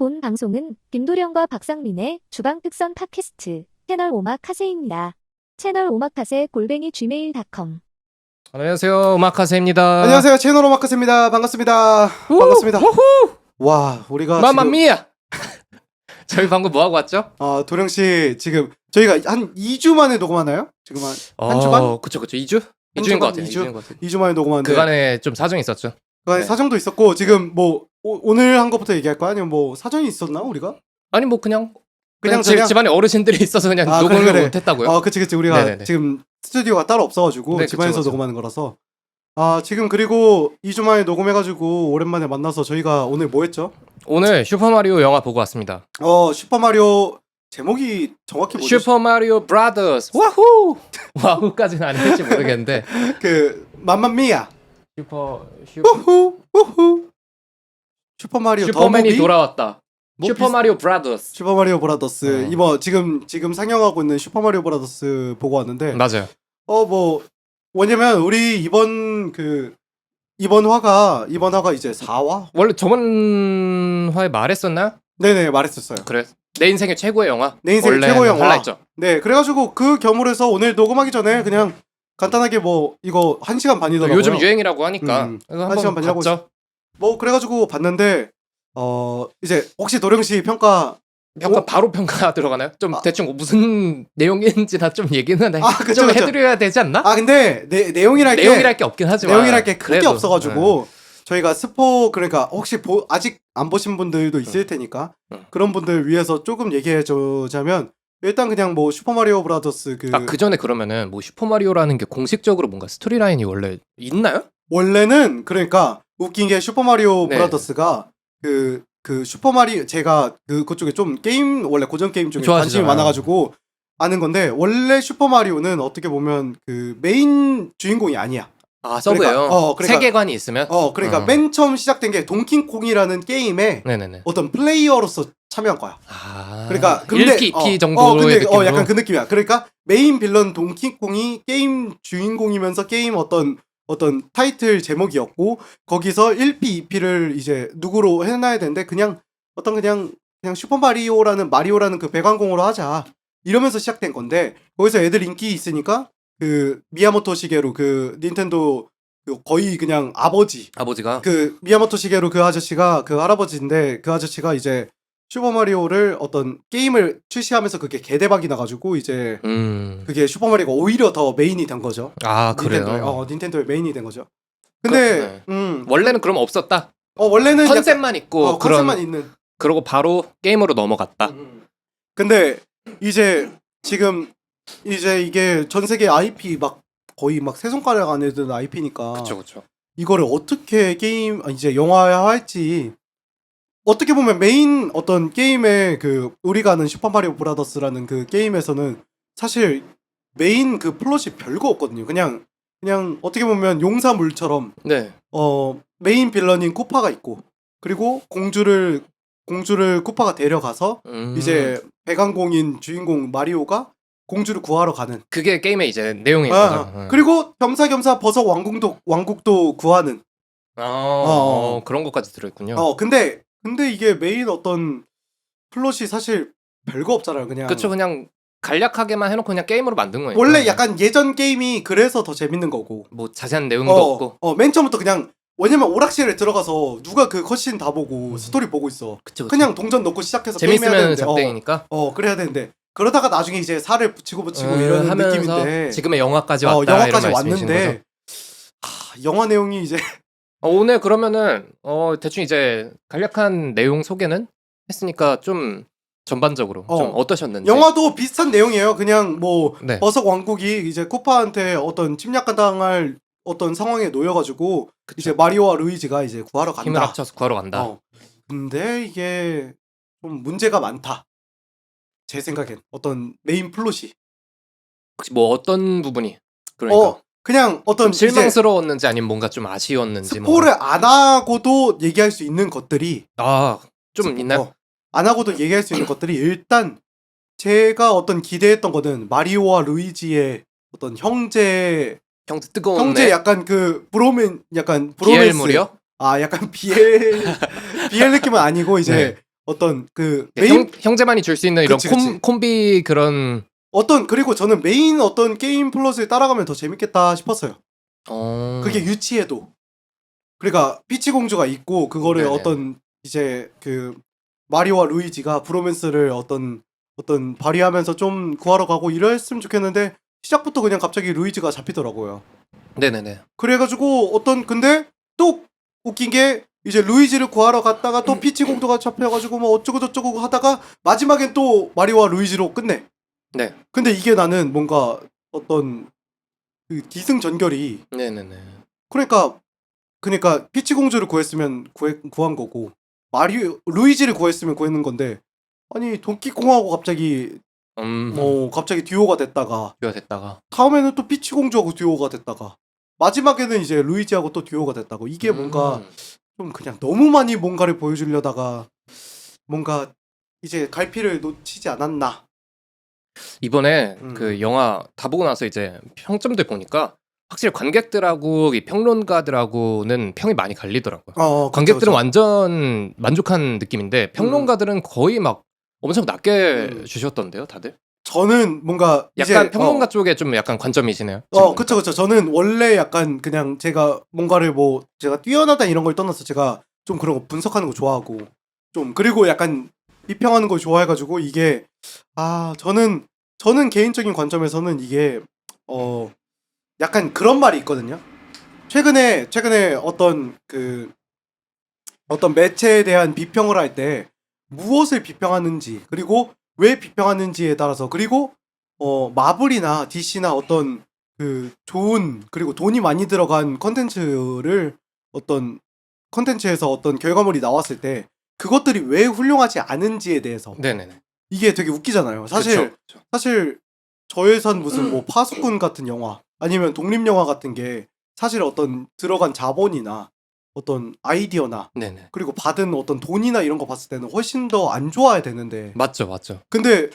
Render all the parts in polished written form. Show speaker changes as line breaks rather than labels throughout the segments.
본 방송은 김도령과 박상민의 주방 특선 팟캐스트 채널 오마카세입니다. 채널 오마카세 @gmail.com.
안녕하세요, 오마카세입니다.
안녕하세요, 채널 오마카세입니다. 반갑습니다. 반갑습니다. 와, 우리가
마마미야. 저희 방금 뭐 하고 왔죠?
도령 씨 지금 저희가 한 2주 만에 녹음하나요? 지금 한 주간?
그쵸. 2주? 2주인 것 같아요.
2주 만에 녹음하는데
그간에 좀 사정이 있었죠.
그간에
네.
사정도 있었고 지금 뭐 오늘 한 것부터 얘기할까요? 아니면 뭐 사정이 있었나 우리가?
아니 뭐 그냥
그냥
집안에 어르신들이 있어서 그냥 녹음을
그래.
못했다고요.
그치 우리가
네네네.
지금 스튜디오가 따로 없어가지고
네,
집안에서
그쵸.
녹음하는 거라서 지금 그리고 2주 만에 녹음해가지고 오랜만에 만나서 저희가 오늘 뭐 했죠?
오늘 슈퍼마리오 영화 보고 왔습니다.
슈퍼마리오 제목이 정확히 뭐죠?
슈퍼마리오 브라더스. 와후! 와후까지는 아닐지 모르겠는데
그 맘마미야.
슈퍼
우후. 슈퍼마리오
슈퍼맨이
더무비?
돌아왔다.
뭐
슈퍼마리오 브라더스.
슈퍼마리오 브라더스. 이번 지금 상영하고 있는 슈퍼마리오 브라더스 보고 왔는데
맞아요.
뭐 왜냐면 우리 이번 화가 이제 4화?
원래 저번 화에 말했었나요?
네네, 말했었어요.
그래. 내 인생의 최고의 영화.
내 인생의
원래
최고의 영화.
할라 했죠.
네, 그래가지고 그 겸으로 오늘 녹음하기 전에 그냥 간단하게 뭐 이거 1시간 반이더라고요.
요즘 유행이라고 하니까 그래서
1시간
한번
반이라고
봤죠.
뭐 그래가지고 봤는데 이제 혹시 도령 씨 평가
바로 평가 들어가나요? 좀 대충 무슨 내용인지나 좀 얘기는
그쵸,
좀
그쵸.
해드려야 되지 않나?
근데 내용이랄
게 없긴 하지만
내용이랄 게 크게
그래도,
없어가지고 저희가 그러니까 혹시 아직 안 보신 분들도 있을 테니까 그런 분들 위해서 조금 얘기해주자면 일단 그냥 뭐 슈퍼마리오 브라더스
그 전에 그러면은 뭐 슈퍼마리오라는 게 공식적으로 뭔가 스토리라인이 원래 있나요?
원래는 그러니까 웃긴 게 슈퍼마리오
네.
브라더스가 그 슈퍼마리오 제가 그쪽에 좀 게임 원래 고전 게임 쪽에
좋아하시잖아요.
관심이 많아가지고 아는 건데 원래 슈퍼마리오는 어떻게 보면 그 메인 주인공이 아니야.
서브예요.
그러니까
세계관이 있으면.
그러니까 맨 처음 시작된 게 동킹콩이라는 게임에
네네네.
어떤 플레이어로서 참여한 거야.
그러니까
근데
1기 2피 정도의 느낌으로.
약간 그 느낌이야. 그러니까 메인 빌런 동킹콩이 게임 주인공이면서 게임 어떤 타이틀 제목이었고 거기서 1피 2피를 이제 누구로 해놔야 되는데 그냥 슈퍼마리오라는 그 배관공으로 하자 이러면서 시작된 건데 거기서 애들 인기 있으니까 그 미야모토 시게루 그 닌텐도 거의 그냥
아버지가
그 미야모토 시게루 그 아저씨가 그 할아버지인데 그 아저씨가 이제 슈퍼마리오를 어떤 게임을 출시하면서 그게 개대박이 나가지고 이제 그게 슈퍼마리오가 오히려 더 메인이 된 거죠.
그래요.
닌텐도의 메인이 된 거죠. 근데
원래는 그럼 없었다.
원래는
컨셉만 있고
컨셉만 있는.
그러고 바로 게임으로 넘어갔다.
근데 이제 지금 이제 이게 전 세계 IP 거의 세 손가락 안에 드는 IP니까
그렇죠.
이거를 어떻게 이제 영화화할지 어떻게 보면 메인 어떤 게임의 우리가 아는 슈퍼마리오 브라더스라는 그 게임에서는 사실 메인 그 플롯이 별거 없거든요. 그냥 어떻게 보면 용사물처럼
네.
메인 빌런인 쿠파가 있고 그리고 공주를 쿠파가 데려가서 이제 배관공인 주인공 마리오가 공주를 구하러 가는
그게 게임의 이제 내용인 거죠.
그리고 겸사겸사 버섯 왕국도 구하는
그런 것까지 들어있군요.
근데 이게 메인 어떤 플롯이 사실 별거 없잖아요.
그쵸. 그냥 간략하게만 해놓고 그냥 게임으로 만든 거예요.
원래 약간 예전 게임이 그래서 더 재밌는 거고
뭐 자세한 내용도 없고.
맨 처음부터 그냥 왜냐면 오락실에 들어가서 누가 그 컷신 다 보고 스토리 보고 있어.
그쵸.
그냥 동전 넣고 시작해서
재밌으면
게임해야 되는데
잡땡이니까.
그래야 되는데 그러다가 나중에 이제 살을 붙이고 이런
하면서
느낌인데
지금의 영화까지 왔다.
영화까지
이런 말씀이신
왔는데 영화 내용이 이제
오늘 그러면은 대충 이제 간략한 내용 소개는 했으니까 좀 전반적으로 좀 어떠셨는지.
영화도 비슷한 내용이에요. 그냥 뭐
네.
버섯 왕국이 이제 쿠파한테 어떤 침략당할 어떤 상황에 놓여가지고 이제 마리오와 루이지가 이제 구하러 간다.
힘을 합쳐서 구하러 간다.
근데 이게 좀 문제가 많다. 제 생각엔 어떤 메인 플롯이.
혹시 뭐 어떤 부분이 그러니까
그냥 어떤
실망스러웠는지 아니면 뭔가 좀 아쉬웠는지.
스포를 안 하고도 얘기할 수 있는 것들이
좀 있나요?
안 하고도 얘기할 수 있는 것들이 일단 제가 어떤 기대했던 거는 마리오와 루이지의 어떤 형제
뜨거운
약간 브로맨스
비엘물이요?
약간 비엘 느낌은 아니고 이제 어떤 그
네,
메인
형제만이 줄 수 있는 이런
그치, 그치.
콤비 그런
어떤 그리고 저는 메인 어떤 게임 플러스에 따라가면 더 재밌겠다 싶었어요. 그게 유치해도. 그러니까 피치 공주가 있고 그거를
네네.
어떤 이제 그 마리오와 루이지가 브로맨스를 어떤 발휘하면서 좀 구하러 가고 이랬으면 좋겠는데 시작부터 그냥 갑자기 루이지가 잡히더라고요.
네네네.
그래가지고 어떤 근데 또 웃긴 게 이제 루이지를 구하러 갔다가 또 피치 공주가 잡혀가지고 뭐 어쩌고 저쩌고 하다가 마지막엔 또 마리오와 루이지로 끝내.
네.
근데 이게 나는 뭔가 어떤 그 기승전결이
네네네.
그러니까 피치 공주를 구했으면 구한 거고 마리오 루이지를 구했으면 구했는 건데 아니 돈키콩하고 갑자기 갑자기 듀오가 됐다가
가 됐다가
다음에는 또 피치 공주하고 듀오가 됐다가 마지막에는 이제 루이지하고 또 듀오가 됐다고 이게 뭔가 좀 그냥 너무 많이 뭔가를 보여주려다가 뭔가 이제 갈피를 놓치지 않았나.
이번에
음.
그 영화 다 보고 나서 이제 평점들 보니까 확실히 관객들하고 이 평론가들하고는 평이 많이 갈리더라고요.
그쵸,
관객들은
그쵸.
완전 만족한 느낌인데 평론가들은 거의 막 엄청 낮게
음.
주셨던데요, 다들?
저는 뭔가
약간
이제
평론가 쪽에 좀 약간 관점이시네요.
그쵸. 저는 원래 약간 그냥 제가 뭔가를 뭐 제가 뛰어나다 이런 걸 떠나서 제가 좀 그런 거 분석하는 거 좋아하고 좀 그리고 약간 비평하는 걸 좋아해가지고 이게 저는 개인적인 관점에서는 이게 약간 그런 말이 있거든요. 최근에 어떤 매체에 대한 비평을 할 때 무엇을 비평하는지 그리고 왜 비평하는지에 따라서 그리고 마블이나 DC나 어떤 그 좋은 그리고 돈이 많이 들어간 컨텐츠를 어떤 컨텐츠에서 어떤 결과물이 나왔을 때 그것들이 왜 훌륭하지 않은지에 대해서
네네네.
이게 되게 웃기잖아요.
그쵸.
사실 저예산 무슨 뭐 파수꾼 같은 영화 아니면 독립 영화 같은 게 사실 어떤 들어간 자본이나 어떤 아이디어나
네네.
그리고 받은 어떤 돈이나 이런 거 봤을 때는 훨씬 더 안 좋아야 되는데
맞죠.
근데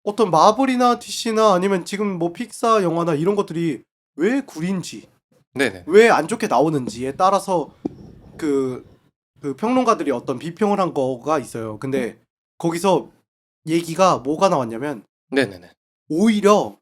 어떤 마블이나 DC나 아니면 지금 뭐 픽사 영화나 이런 것들이 왜 구린지
네네.
왜 안 좋게 나오는지에 따라서 그 평론가들이 어떤 비평을 한 거가 있어요. 근데 거기서 얘기가 뭐가 나왔냐면
네네네.
오히려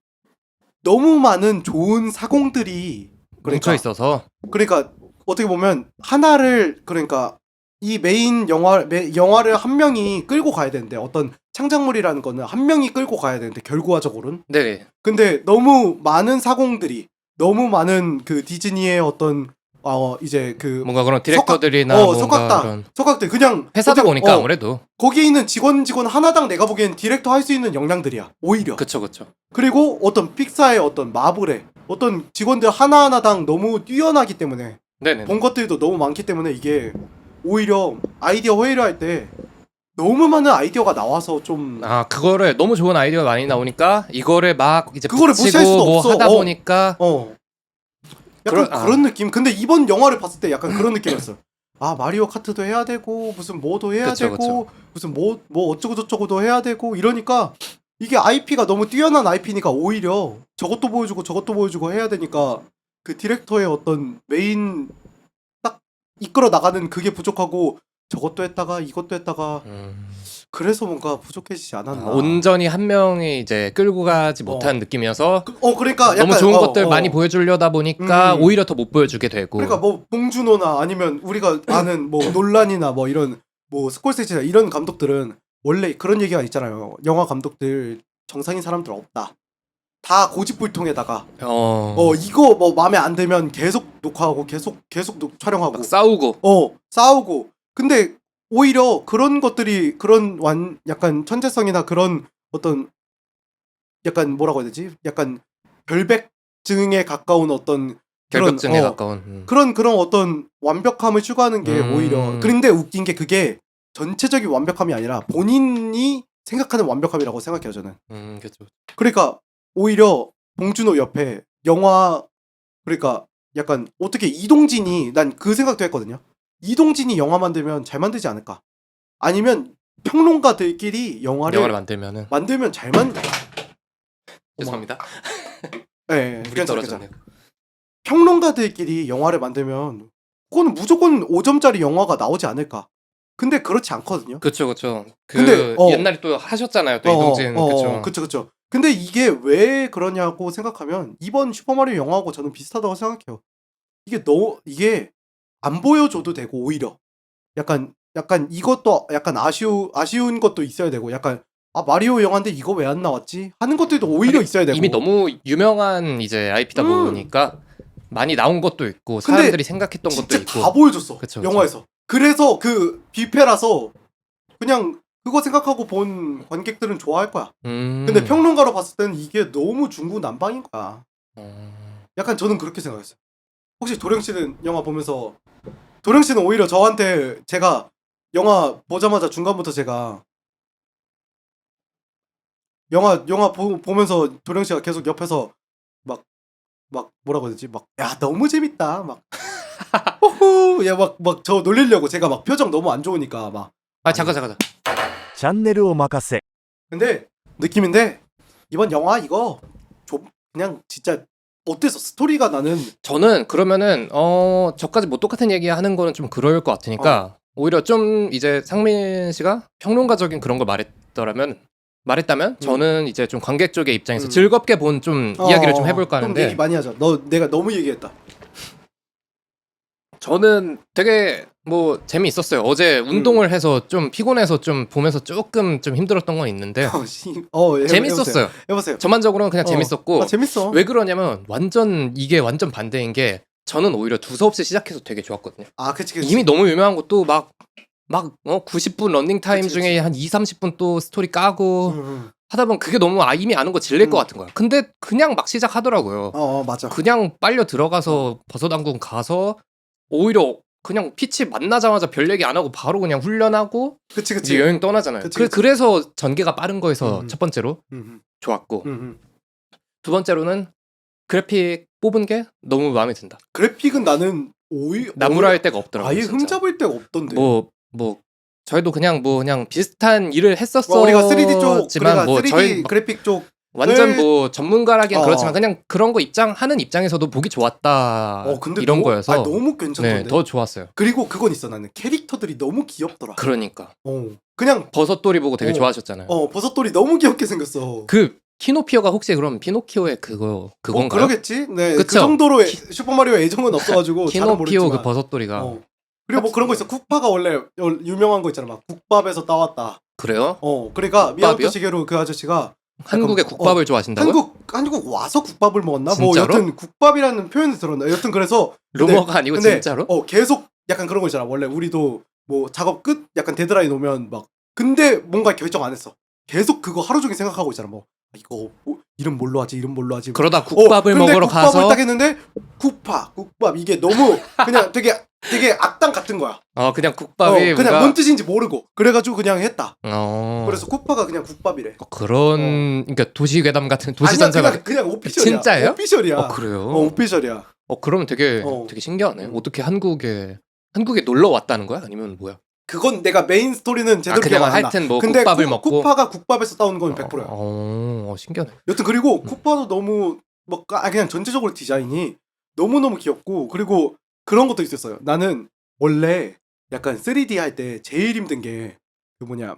너무 많은 좋은 사공들이
뭉쳐 있어서
그러니까 어떻게 보면 하나를 그러니까 이 메인 영화를 한 명이 끌고 가야 되는데 어떤 창작물이라는 거는 한 명이 끌고 가야 되는데 결과적으로는
네네.
근데 너무 많은 사공들이 너무 많은 그 디즈니의 어떤 이제 그
뭔가 그런 디렉터들이나 뭔가
석학들 그냥
회사다
어떻게-
보니까 아무래도
거기에 있는 직원 하나당 내가 보기엔 디렉터 할 수 있는 역량들이야 오히려.
그쵸.
그리고 어떤 픽사의 어떤 마블의 어떤 직원들 하나하나당 너무 뛰어나기 때문에
네네.
본 것들도 너무 많기 때문에 이게 오히려 아이디어 회의를 할 때 너무 많은 아이디어가 나와서 좀
그거를 너무 좋은 아이디어가 많이 나오니까 이거를 막 이제
그거를
붙이고
무시할 수도
뭐
없어.
하다 보니까
약간
그런-
그런 느낌. 근데 이번 영화를 봤을 때 약간 그런 느낌이었어. 마리오 카트도 해야 되고 무슨 뭐도 해야
그쵸,
되고 무슨 뭐 어쩌고 저쩌고도 해야 되고 이러니까 이게 IP가 너무 뛰어난 IP니까 오히려 저것도 보여주고 해야 되니까 그 디렉터의 어떤 메인 딱 이끌어 나가는 그게 부족하고 저것도 했다가 이것도 했다가 그래서 뭔가 부족해지지 않았나.
온전히 한 명이 이제 끌고 가지 못한 느낌이어서
그러니까
너무
약간
좋은 것들 많이 보여주려다 보니까 오히려 더 못 보여주게 되고
그러니까 뭐 봉준호나 아니면 우리가 아는 뭐 논란이나 뭐 이런 뭐 스콜세지나 이런 감독들은 원래 그런 얘기가 있잖아요. 영화 감독들 정상인 사람들 없다. 다 고집불통에다가 이거 뭐 마음에 안 들면 계속 녹화하고 계속 촬영하고
막 싸우고
싸우고 근데 오히려 그런 것들이 그런 약간 천재성이나 그런 어떤 약간 뭐라고 해야 되지? 약간 결백증에 가까운 어떤
결벽증에 가까운
그런 그런 완벽함을 추구하는 게 오히려 그런데 웃긴 게 그게 전체적인 완벽함이 아니라 본인이 생각하는 완벽함이라고 생각해요 저는.
그렇죠.
그러니까 오히려 봉준호 옆에 영화 그러니까 약간 어떻게 이동진이 난 그 생각도 했거든요. 이동진이 영화 만들면 잘 만들지 않을까? 아니면 평론가들끼리
영화를 만들면은
만들면 잘 만.
죄송합니다.
네,
물이 떨어졌네요.
평론가들끼리 영화를 만들면 그거는 무조건 5점짜리 영화가 나오지 않을까? 근데 그렇지 않거든요.
그쵸. 그
근데,
옛날에 또 하셨잖아요. 또 이동진.
그쵸. 근데 이게 왜 그러냐고 생각하면 이번 슈퍼마리오 영화하고 저는 비슷하다고 생각해요. 이게 안 보여줘도 되고 오히려 약간 이것도 약간 아쉬운 것도 있어야 되고 약간 마리오 영화인데 이거 왜 안 나왔지? 하는 것들도 오히려 있어야 되고.
이미 너무 유명한 이제 IP다 보니까 많이 나온 것도 있고 사람들이 생각했던 것도
진짜
있고
다 보여줬어.
그쵸.
영화에서. 그래서 그 뷔페라서 그냥 그거 생각하고 본 관객들은 좋아할 거야. 근데 평론가로 봤을 때는 이게 너무 중구난방인 거야. 약간 저는 그렇게 생각했어요. 혹시 도령 씨는 영화 보면서 도령 씨는 오히려 저한테 제가 영화 보자마자 중간부터 제가 영화 보면서 도령 씨가 계속 옆에서 막 뭐라고 해야 되지? 막 야 너무 재밌다. 막 호호 야막 저 놀리려고 제가 막 표정 너무 안 좋으니까 막
잠깐.
チャンネルを任せ
근데 느낌인데 이번 영화 이거 좀 그냥 진짜 어땠어? 스토리가 나는
저는 그러면은 저까지 뭐 똑같은 얘기 하는 거는 좀 그럴 것 같으니까 오히려 좀 이제 상민 씨가 평론가적인 그런 걸 말했다면 저는 이제 좀 관객 쪽의 입장에서 즐겁게 본 좀 이야기를 좀 해볼까
좀
하는데
얘기 많이 하자. 내가 너무 얘기했다.
저는 되게 뭐 재미있었어요. 어제 운동을 해서 좀 피곤해서 좀 보면서 조금 좀 힘들었던 건 있는데 재밌었어요.
해보세요.
전반적으로는 그냥 재밌었고
재밌어.
왜 그러냐면 이게 완전 반대인 게 저는 오히려 두서없이 시작해서 되게 좋았거든요.
그치.
이미 너무 유명한 것도 막 90분 러닝 타임 중에 한 2-30분 또 스토리 까고 하다 보면 그게 너무 이미 아는 거 질릴 것 같은 거야. 근데 그냥 막 시작하더라고요.
맞아.
그냥 빨려 들어가서 버섯왕국 가서 오히려 그냥 피치 만나자마자 별 얘기 안 하고 바로 그냥 훈련하고
그치.
이제 여행 떠나잖아요.
그치.
그래서 전개가 빠른 거에서 첫 번째로 좋았고 두 번째로는 그래픽 뽑은 게 너무 마음에 든다.
그래픽은 나는
나무랄 데가 없더라고요.
아예
진짜.
흠잡을 데가 없던데.
뭐 저희도 그냥 비슷한 일을 했었었지만
우리가 3D 쪽,
뭐
3D
저희
그래픽 쪽
완전 뭐 전문가라기엔
어.
그렇지만 그냥 그런 거 하는 입장에서도 보기 좋았다
근데
이런 거여서
너무 괜찮던데.
네, 더 좋았어요.
그리고 그건 있어. 나는 캐릭터들이 너무 귀엽더라.
그러니까
그냥
버섯돌이 보고 되게 좋아하셨잖아요.
버섯돌이 너무 귀엽게 생겼어.
그 키노피오가 혹시 그럼 피노키오의 그건가요?
그러겠지. 네. 그
그쵸?
정도로 슈퍼마리오 애정은 없어가지고 잘은
키노피오
모르겠지만.
그 버섯돌이가
그리고 뭐 그런 거 있어. 쿠파가 원래 유명한 거 있잖아. 막 국밥에서 따왔다.
그래요?
그러니까 미야모토
국밥이요?
시게루 그 아저씨가
한국의 국밥을 좋아하신다고요?
한국 와서 국밥을 먹었나?
진짜로?
뭐 여튼 국밥이라는 표현을 들었나? 여튼 그래서
루머가 아니고
근데
진짜로?
계속 약간 그런 거 있잖아. 원래 우리도 뭐 작업 끝 약간 데드라인 오면 막 근데 뭔가 결정 안 했어. 계속 그거 하루 종일 생각하고 있잖아. 뭐 이거 이름 뭘로 하지?
그러다 국밥을
근데
먹으러
국밥을
가서
딱 했는데 국밥 이게 너무 그냥 되게 악당 같은 거야.
그냥 국밥이
그냥 뭔 뜻인지 모르고 그래가지고 그냥 했다. 그래서 쿠파가 그냥 국밥이래.
그런 그러니까 도시괴담 같은 도시전설
그냥 오피셜이야.
진짜예요?
오피셜이야.
그래요?
오피셜이야.
그러면 되게 신기하네. 어떻게 한국에 놀러 왔다는 거야? 아니면 뭐야?
그건 내가 메인 스토리는 제대로 기억
그냥
안 나.
하여튼 뭐
근데
국밥을 먹고
쿠파가 국밥에서 따온 건 100%야.
신기하네.
여튼 그리고 쿠파도 너무 그냥 전체적으로 디자인이 너무너무 귀엽고 그리고 그런 것도 있었어요. 나는 원래 약간 3D 할 때 제일 힘든 게 그 뭐냐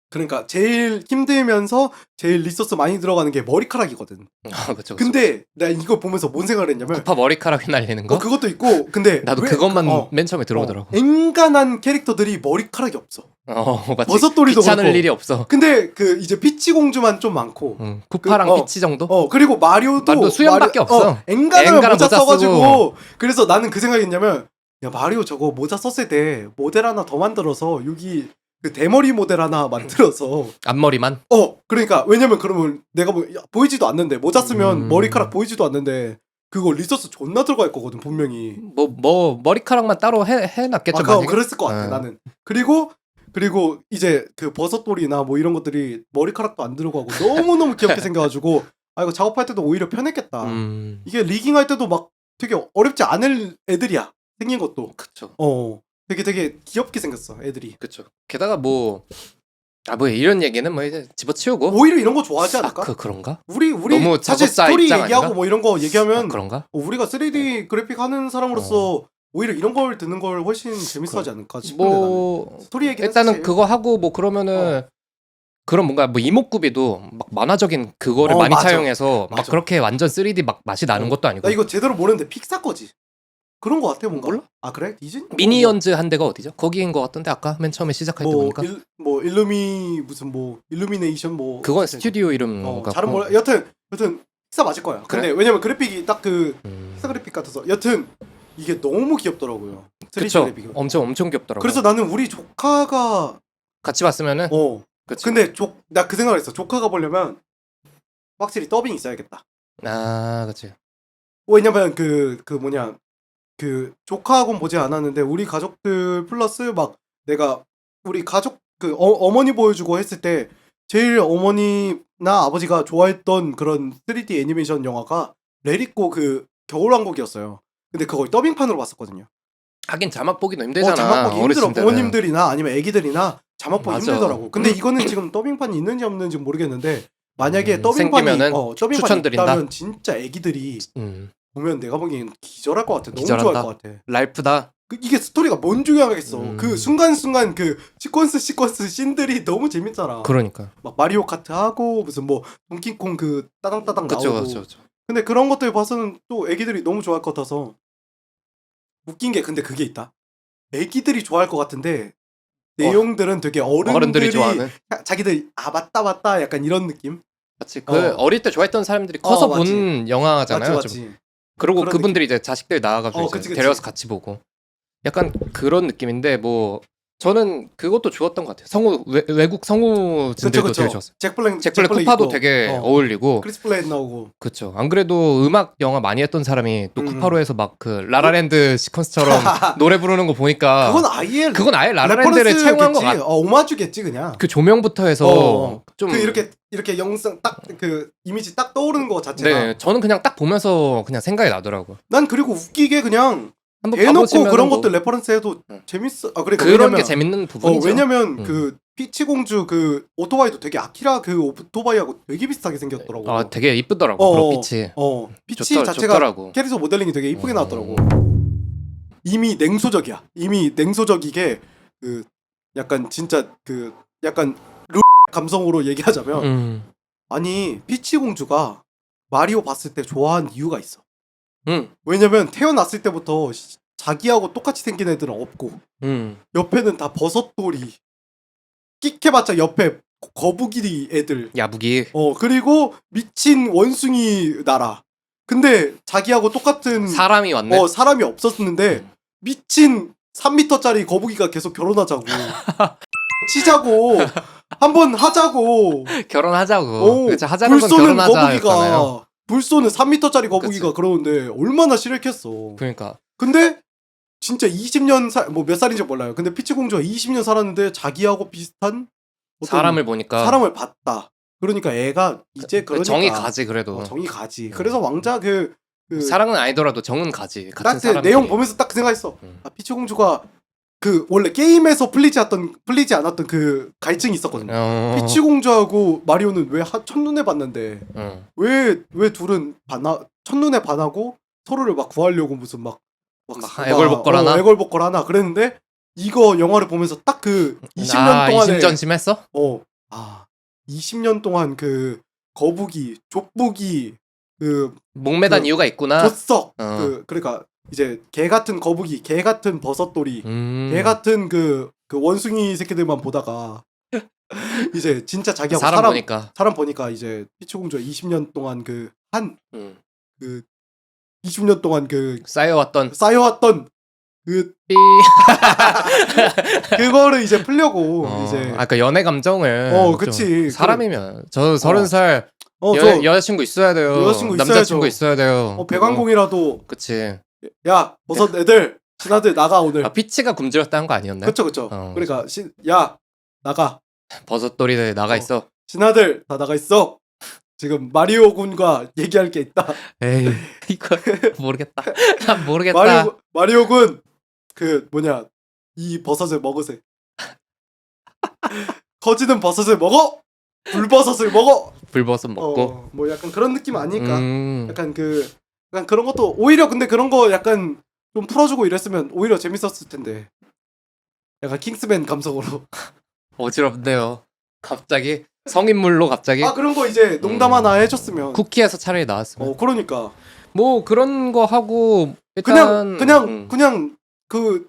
그러니까 제일 힘들면서 제일 리소스 많이 들어가는 게 머리카락이거든.
그쵸.
근데 나 이거 보면서 뭔 생각을 했냐면
국밥 머리카락이 날리는 거?
그것도 있고 근데
나도 그것만 맨 처음에 들어오더라고.
앵간한 캐릭터들이 머리카락이 없어.
맞지.
버섯돌이도
귀찮을
그렇고.
일이 없어.
근데 그 이제 피치 공주만 좀 많고
쿠파랑 피치 정도?
그리고 마리오도
수염밖에 없어.
앵간하면 모자
모자
써가지고
쓰고.
그래서 나는 그 생각했냐면 야 마리오 저거 모자 썼을 때 모델 하나 더 만들어서 여기 그 대머리 모델 하나 만들어서
앞머리만?
그러니까 왜냐면 그러면 내가 보이지도 않는데 모자 쓰면 머리카락 보이지도 않는데 그거 리소스 존나 들어갈 거거든 분명히.
뭐 머리카락만 따로 해놨겠죠.
그럼 그랬을 것 같아 나는. 그리고 이제 그 버섯돌이나 뭐 이런 것들이 머리카락도 안 들어가고 너무너무 귀엽게 생겨가지고 이거 작업할 때도 오히려 편했겠다. 이게 리깅할 때도 막 되게 어렵지 않을 애들이야. 생긴 것도.
그쵸.
되게 귀엽게 생겼어 애들이.
그쵸. 게다가 뭐 이런 얘기는 뭐 이제 집어치우고.
오히려 이런 거 좋아하지 않을까?
그런가?
우리
너무
사실
작업자
스토리
입장
얘기하고
아닌가?
뭐 이런 거 얘기하면
그런가?
우리가 3D 그래픽 하는 사람으로서 오히려 이런 걸 듣는 걸 훨씬 재밌어하지 않을까 싶은데
뭐
나는. 스토리 얘기
일단은 그거 하고 뭐 그러면은 그런 뭔가 뭐 이목구비도 막 만화적인 그거를 많이
맞아.
차용해서 막
맞아.
그렇게 완전 3D 막 맛이 나는 것도 아니고
나 이거 제대로 모르는데 픽사 거지. 그런 거 같아 뭔가.
몰라?
아 그래? 디즈니?
미니언즈 한 데가 어디죠? 거기인 것 같던데 아까 맨 처음에 시작할 때 보니까
뭐 일루미 무슨 뭐 일루미네이션 뭐
그건 스튜디오 이름 같고
잘은 몰라. 여튼 픽사 맞을 거야. 근데
그래?
왜냐면 그래픽이 딱 그
음.
픽사 그래픽 같아서 여튼 이게 너무 귀엽더라고요. 3D
그쵸
그래픽이.
엄청 귀엽더라고
그래서 나는 우리 조카가
같이 봤으면은 그치.
근데 나 그 생각을 했어. 조카가 보려면 확실히 더빙 있어야겠다.
아 그치
왜냐면 그 뭐냐 그 조카하고는 보지 않았는데 우리 가족들 플러스 막 내가 우리 가족 그 어머니 보여주고 했을 때 제일 어머니나 아버지가 좋아했던 그런 3D 애니메이션 영화가 레리꼬 그 겨울왕국이었어요. 근데 그걸 더빙판으로 봤었거든요.
하긴 자막 보기도 힘들잖아
자막 보기 힘들어.
어르신들은.
부모님들이나 아니면 애기들이나 자막 보기
맞아.
힘들더라고. 근데 이거는 지금 더빙판이 있는지 없는지 모르겠는데 만약에
생기면은
더빙판이
추천드린다.
있다면 진짜 애기들이 보면 내가 보기엔 기절할 것 같아. 너무
기절한다.
좋아할 것 같아.
랄프다
이게 스토리가 뭔 중요하겠어. 그 순간순간 그 시퀀스 씬들이 너무 재밌잖아.
그러니까
막 마리오 카트 하고 무슨 뭐 동키콩 그 따당따당
그쵸
나오고.
그쵸
근데 그런 것들 봐서는 또 애기들이 너무 좋아할 것 같아서 웃긴 게 근데 그게 있다. 애기들이 좋아할 것 같은데 내용들은 되게
어른들이 좋아하는
자기들 맞다 약간 이런 느낌.
맞지 그 어릴 때 좋아했던 사람들이 커서 본 영화잖아요
맞지.
좀. 그리고
그런
그분들이 이제 자식들 낳아가지고 이제
그치.
데려와서 같이 보고 약간 그런 느낌인데 뭐 저는 그것도 좋았던 것 같아요. 성우 외국 성우진들도 되게 좋았어요.
잭 블랙
쿠파도
있고,
되게 어울리고
크리스 플레이 나오고.
그쵸. 안 그래도 음악 영화 많이 했던 사람이 또 쿠파로에서 막 그 라라랜드 시퀀스처럼 노래 부르는 거 보니까 그건 아예 라라랜드를 채용한 것 같아.
오마주겠지 그냥.
그 조명부터 해서 좀
그 이렇게 영상 딱 그 이미지 딱 떠오르는 거 자체가.
네, 저는 그냥 딱 보면서 그냥 생각이 나더라고.
난 그리고 웃기게 그냥
한번
대놓고
봐보시면은
그런
뭐
것들 레퍼런스 해도 재밌어. 그러니까
그런
왜냐면,
게 재밌는 부분이죠.
왜냐면 그 피치 공주 그 오토바이도 되게 아키라 그 오토바이하고 되게 비슷하게 생겼더라고.
아, 되게 이쁘더라고. 그런 빛이.
피치 자체가
좋더라고.
캐릭터 모델링이 되게 이쁘게 나왔더라고. 이미 냉소적이야. 이미 냉소적이게 그 약간 진짜 그 약간 루 감성으로 얘기하자면 아니 피치 공주가 마리오 봤을 때 좋아한 이유가 있어. 왜냐면 태어났을 때부터 자기하고 똑같이 생긴 애들은 없고 옆에는 다 버섯돌이 끽해봤자 옆에 거북이 애들
야부기.
그리고 미친 원숭이 나라. 근데 자기하고 똑같은
사람이 왔네.
사람이 없었는데 미친 3m짜리 거북이가 계속 결혼하자고 치자고 한번 하자고
결혼하자고. 그쵸, 하자는 건
쏘는
결혼하자였잖아요.
불 쏘는 3m짜리 거북이가
그치.
그러는데 얼마나 싫겠어.
그러니까
근데 진짜 20년 뭐 몇 살인지 몰라요. 근데 피치 공주가 20년 살았는데 자기하고 비슷한 어떤
사람을 보니까
사람을 봤다. 그러니까 애가 이제 그러니까
정이 가지 그래도.
정이 가지. 그래서 왕자 그
사랑은 아니더라도 정은 가지. 같은
딱
사람.
내용 보면서 딱 그 생각했어. 아, 피치 공주가 그 원래 게임에서 풀리지 않았던 그 갈증이 있었거든요. 피치 공주하고 마리오는 왜 첫눈에 봤는데 왜 둘은 첫눈에 반하고 서로를 막 구하려고 무슨 막
애걸복걸하나?
애걸복걸하나 그랬는데 이거 영화를 보면서 딱 그 20년 동안에
이심전심했어?
20년 동안 그 거북이 족북이 그
목매단 이유가 있구나.
조석 그러니까 이제 개 같은 거북이, 개 같은 버섯돌이, 개 같은 그 원숭이 새끼들만 보다가 이제 진짜 자기하고 사람 보니까 이제 피치 공주가 20년 동안 그 20년 동안 그 쌓여왔던 그
삐.
그거를 이제 풀려고 이제
아까 연애 감정을
그치.
사람이면 저 30살 여자친구 있어야 돼요.
여자친구
남자친구 있어야 돼요.
배관공이라도
그치.
야 버섯 애들 신하들 나가 오늘.
피치가 굶주렸다는 거 아니었나요?
그쵸. 그러니까 야 나가.
버섯돌이들 나가 있어.
신하들 다 나가 있어. 지금 마리오 군과 얘기할 게 있다.
에이 이거 모르겠다. 난 모르겠다.
마리오 군 그 뭐냐 이 버섯을 먹으세요. 커지는 버섯을 먹어. 불버섯을 먹어.
불버섯 먹고.
뭐 약간 그런 느낌 아닐까. 약간 그런 것도 오히려 근데 그런 거 약간 좀 풀어주고 이랬으면 오히려 재밌었을 텐데. 약간 킹스맨 감성으로.
어지럽네요. 갑자기 성인물로 갑자기
아 그런 거 이제 농담 하나 해줬으면.
쿠키에서 차라리 나왔으면.
그러니까
뭐 그런 거 하고 일단
그냥 그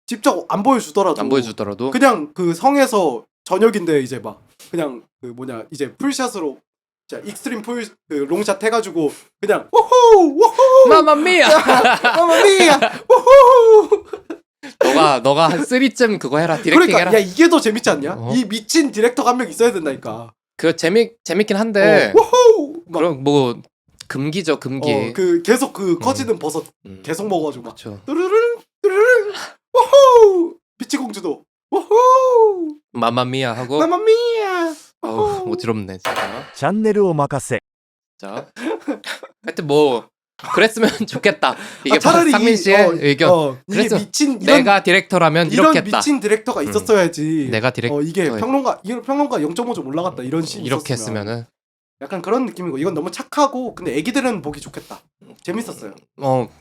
직접 안 보여주더라도
안 보여주더라도
그냥 그 성에서 저녁인데 이제 막 그냥 그 뭐냐 이제 풀샷으로 자 익스트림 풀 그 롱샷 해가지고 그냥 우후 우후
마마미야.
마마미야 우후.
너가 한 3쯤 그거 해라. 디렉팅
그러니까
해라.
야 이게 더 재밌지 않냐?
어.
이 미친 디렉터가 한 명 있어야 된다니까.
그 재밌긴 한데
우후 막
그럼 뭐 금기죠 금기.
그 계속 그 커지는 버섯 계속 먹어가지고 막
그렇죠.
뚜르릉 뚜르릉 우후 비치공주도 우후
마마미야 하고
마마미야.
어우 어지럽네 진짜.
チャンネルを任せ
자 하여튼 뭐 그랬으면 좋겠다. 이게
차라리
박상민 씨의 의견.
이게
그래서
미친 이런
내가 디렉터라면
이런
이렇겠다.
미친 디렉터가 있었어야지.
내가 디렉터
이게 평론가 0.5 좀 올라갔다 이런 씬
이렇게
있었으면.
했으면은
약간 그런 느낌이고 이건 너무 착하고 근데 애기들은 보기 좋겠다. 재밌었어요.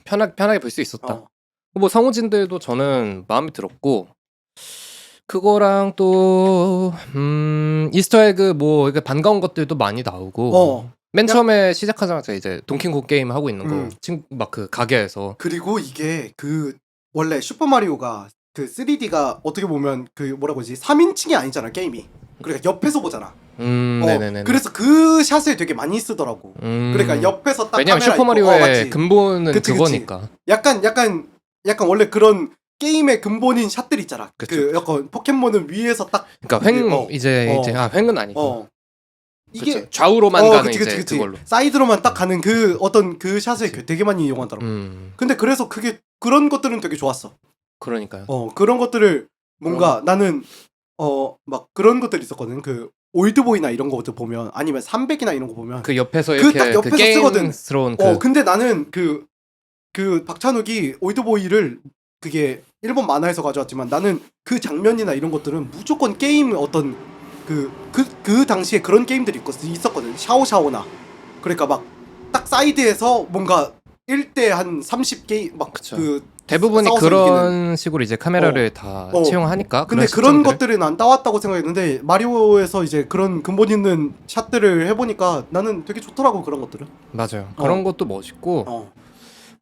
편하게 볼 수 있었다.
어.
뭐 성우진들도 저는 마음에 들었고 그거랑 또 이스터에그 뭐 이게 반가운 것들도 많이 나오고 맨 처음에 시작하자마자 이제 동킹콩 게임 하고 있는 거 막 그 가게에서
그리고 이게 그 원래 슈퍼마리오가 그 3D가 어떻게 보면 그 뭐라고 하지 3인칭이 아니잖아 게임이. 그러니까 옆에서 보잖아.
네네네.
그래서 그 샷을 되게 많이 쓰더라고. 그러니까 옆에서 딱
왜냐면
카메라
슈퍼마리오의
있고,
근본은
그치.
그거니까.
약간 원래 그런 게임의 근본인 샷들 있잖아.
그쵸.
그 약간 포켓몬을 위에서 딱
그러니까 횡
어.
이제 횡은 아니고
이게
그쵸. 좌우로만 가는
그치,
이제
그치.
그걸로.
사이드로만 딱 가는 그 어떤 그 샷을 되게 많이 이용하더라고. 근데 그래서 그게 그런 것들은 되게 좋았어.
그러니까요.
그런 것들을 뭔가 나는 막 그런 것들이 있었거든. 그 올드보이나 이런 거부터 보면 아니면 300이나 이런 거 보면
그 옆에서
그
이렇게
딱 옆에서
그
쓰거든.
게임스러운 그
근데 나는 그 박찬욱이 올드보이를 그게 일본 만화에서 가져왔지만 나는 그 장면이나 이런 것들은 무조건 게임 어떤 그 당시에 그런 게임들이 있었거든. 샤오샤오나. 그러니까 막 딱 사이드에서 뭔가 1대 한 30게임 막
그쵸.
그
대부분이
싸워서
그런
이기는.
식으로 이제 카메라를 다 채용하니까.
근데 그런 것들은 안 따왔다고 생각했는데 마리오에서 이제 그런 근본 있는 샷들을 해보니까 나는 되게 좋더라고 그런 것들은.
맞아요. 그런 것도 멋있고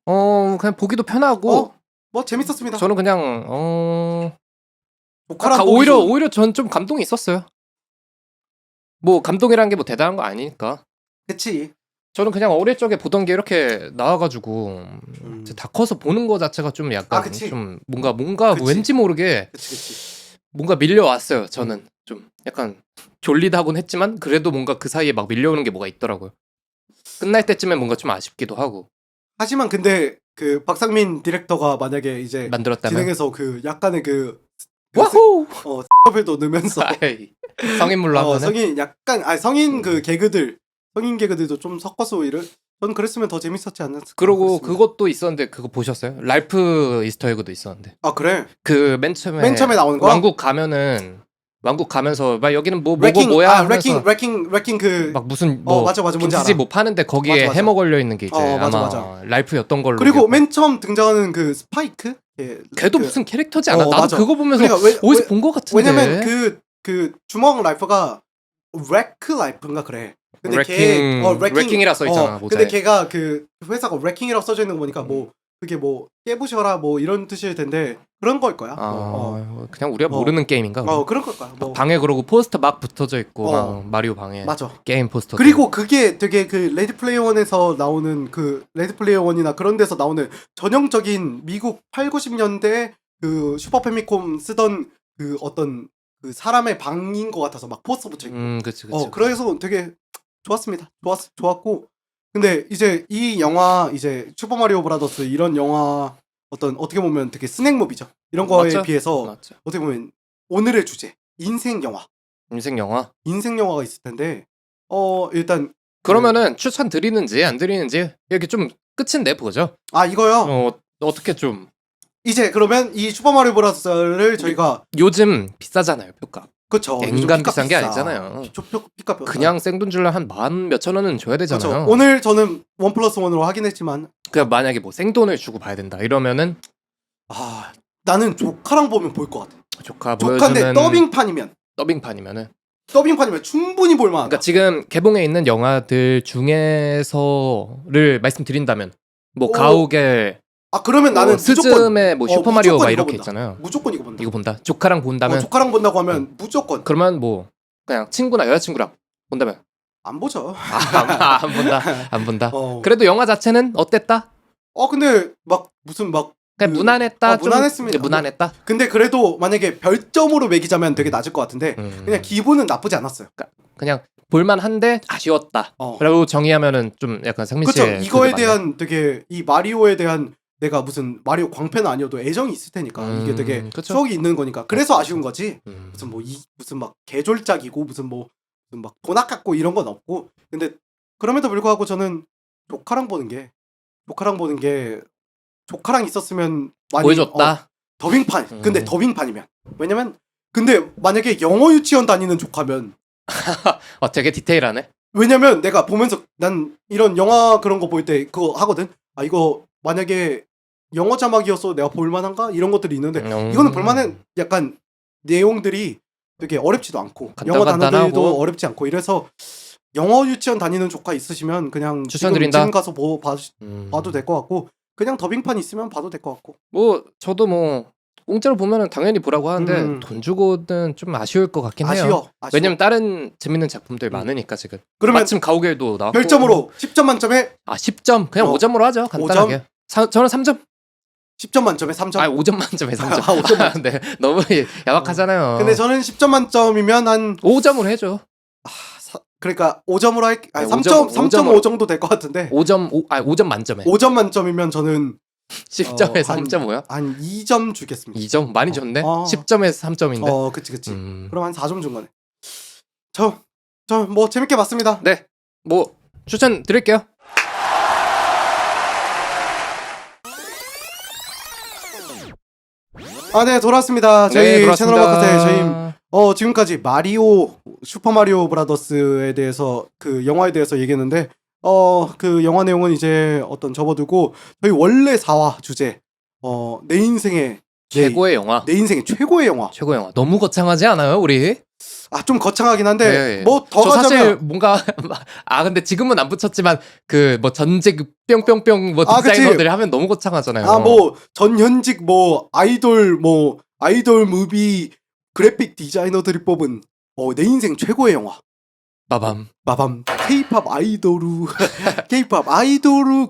그냥 보기도 편하고
뭐 재밌었습니다.
저는 그냥
보컬한
오히려 전 좀 감동이 있었어요. 뭐 감동이라는 게 뭐 대단한 거 아니니까.
그치.
저는 그냥 어릴 적에 보던 게 이렇게 나와가지고 이제 다 커서 보는 거 자체가 좀 약간
그치.
좀 뭔가
그치.
왠지 모르게
그치.
뭔가 밀려왔어요. 저는 좀 약간 졸리다곤 했지만 그래도 뭔가 그 사이에 막 밀려오는 게 뭐가 있더라고요. 끝날 때쯤에 뭔가 좀 아쉽기도 하고.
하지만 근데 그 박상민 디렉터가 만약에 이제
만들었다면
진행해서 그 약간의
와호
도 넣으면서
성인물로 하면은
성인 약간 성인 그 성인 개그들도 좀 섞어서 저는 그랬으면 더 재밌었지 않았을까.
그러고
그랬습니다.
그것도 있었는데 그거 보셨어요? 랄프 이스터에그도 있었는데
아 그래?
그 맨 처음에
나오는 거?
왕국 가면서 막 여기는 뭐야 하면서
레킹 그
막 무슨 뭐
맞아 뭔지
빈티지
알아.
뭐 파는데 거기에
맞아.
해머 걸려 있는 게 이제
맞아,
아마
맞아.
랄프였던 걸로.
그리고
기억해요.
맨 처음 등장하는 그 스파이크
걔도 무슨 캐릭터지 않아? 나도
맞아.
그거 보면서
그러니까
어디서 본 것 같은데.
왜냐면 그 주먹 라이프가 레크 라이프인가 그래. 근데
레킹이라 써 있잖아.
근데 걔가 그 회사가 레킹이라고 써져 있는 거 보니까 뭐 그게 뭐 깨부셔라 뭐 이런 뜻일 텐데 그런 걸 거야.
그냥 우리가 모르는 게임인가?
그런 걸 거야. 뭐.
방에 그러고 포스터 막 붙어져 있고 막 마리오 방에
맞아.
게임 포스터.
그리고 그게 되게 그 레드 플레이어 1에서 나오는 그 레드 플레이어 1이나 그런 데서 나오는 전형적인 미국 8, 90년대 그 슈퍼 패미콤 쓰던 그 어떤 그 사람의 방인 것 같아서 막 포스터 붙여 있고.
그치.
그래서 되게 좋았습니다. 좋았고. 근데 이제 이 영화 이제 슈퍼 마리오 브라더스 이런 영화 어떻게 보면 되게 스낵 무비죠. 이런 거에
맞죠?
비해서
맞죠.
어떻게 보면 오늘의 주제 인생 영화가 있을 텐데 일단
그러면은 추천 드리는지 안 드리는지 이렇게 좀 끝인데 보죠.
이거요.
어떻게 좀
이제 그러면 이 슈퍼 마리오 브라더스를 저희가
요즘 비싸잖아요, 표가.
그쵸.
앵간 비싼 게 아니잖아요.
피값
그냥 생돈 줄라 한 10,000몇천 원은 줘야 되잖아요.
그쵸. 오늘 저는 원 플러스 원으로 확인했지만
그냥 만약에 뭐 생돈을 주고 봐야 된다 이러면은
나는 조카랑 보면 볼 것 같아.
조카
조카인데
보여주는
더빙판이면
더빙판이면은
충분히 볼만하다.
그러니까 지금 개봉해 있는 영화들 중에서를 말씀드린다면 뭐
오.
가오갤
그러면 나는
스즈메 뭐 슈퍼마리오
무조건
막
이거
이렇게
본다.
있잖아요.
무조건 이거 본다.
이거 본다. 조카랑 본다면
조카랑 본다고 하면 무조건
그러면 뭐 그냥 친구나 여자친구랑 본다면
안 보죠.
안 본다. 안 본다.
어.
그래도 영화 자체는 어땠다?
근데 막 무슨 막
그냥
그-
무난했다. 좀
무난했습니다.
이제 무난했다.
근데 그래도 만약에 별점으로 매기자면 되게 낮을 것 같은데 그냥 기분은 나쁘지 않았어요.
그냥 볼만한데 아쉬웠다.
어.
라고 정의하면은 좀 약간 상민
그렇죠.
씨의
이거에
그게
대한 되게 이 마리오에 대한 내가 무슨 마리오 광팬은 아니어도 애정이 있을 테니까 이게 되게
그쵸.
추억이 있는 거니까 그래서 아쉬운 거지.
맞네.
무슨 뭐 무슨 막 개졸작이고 무슨 막 돈 아깝고 이런 건 없고. 근데 그럼에도 불구하고 저는 조카랑 보는 게 조카랑 있었으면 많이
보여줬다.
더빙판. 근데 더빙판이면 왜냐면 근데 만약에 영어 유치원 다니는 조카면
되게 디테일하네.
왜냐면 내가 보면서 난 이런 영화 그런 거 볼 때 그거 하거든. 이거 만약에 영어 자막이어서 내가 볼만한가 이런 것들이 있는데 이거는 볼만한 약간 내용들이 되게 어렵지도 않고 영어
간단간단하고.
단어들도 어렵지 않고 이래서 영어 유치원 다니는 조카 있으시면 그냥
추천드린다.
지금 가서 봐도 될 것 같고 그냥 더빙판 있으면 봐도 될 것 같고
뭐 저도 뭐 공짜로 보면은 당연히 보라고 하는데 돈 주고는 좀 아쉬울 것 같긴 해요.
아쉬워.
왜냐면 다른 재밌는 작품들 많으니까 지금.
그러면
마침 가오갤도 나왔고.
별점으로 10점 만점에
10점 그냥 5점으로 하죠. 간단하게. 저는 3점.
10점 만점에 3점.
5점 만점에 3점.
5점 만점.
네, 너무 야박하잖아요.
근데 저는 10점 만점이면 한
5점으로 해줘.
그러니까 5점으로 할게.
네,
3.5 정도 될 것 같은데.
5점 만점에.
5점 만점이면 저는
10점에서
한-
3.5요?
한 2점 주겠습니다.
2점 많이 줬네.
어.
10점에서 3점인데.
그치. 그럼 한 4점 준 거네. 저 뭐 재밌게 봤습니다.
네. 뭐 추천 드릴게요.
네, 돌아왔습니다. 저희
네,
채널
돌아왔습니다.
워커스의 저희 지금까지 슈퍼 마리오 브라더스에 대해서 그 영화에 대해서 얘기했는데 그 영화 내용은 이제 접어두고 저희 원래 4화 주제 내 인생의
최고의 영화.
내 인생의 최고의 영화.
최고의 영화. 너무 거창하지 않아요, 우리?
좀 거창하긴 한데
네.
뭐 더
저 사실
가자면
뭔가 근데 지금은 안 붙였지만 그 뭐 전직 뿅뿅뿅 뭐
그치.
디자이너들이 하면 너무 거창하잖아요.
뭐 전현직 뭐 아이돌 무비 그래픽 디자이너들이 뽑은 내 인생 최고의 영화.
빠밤.
K-팝 아이돌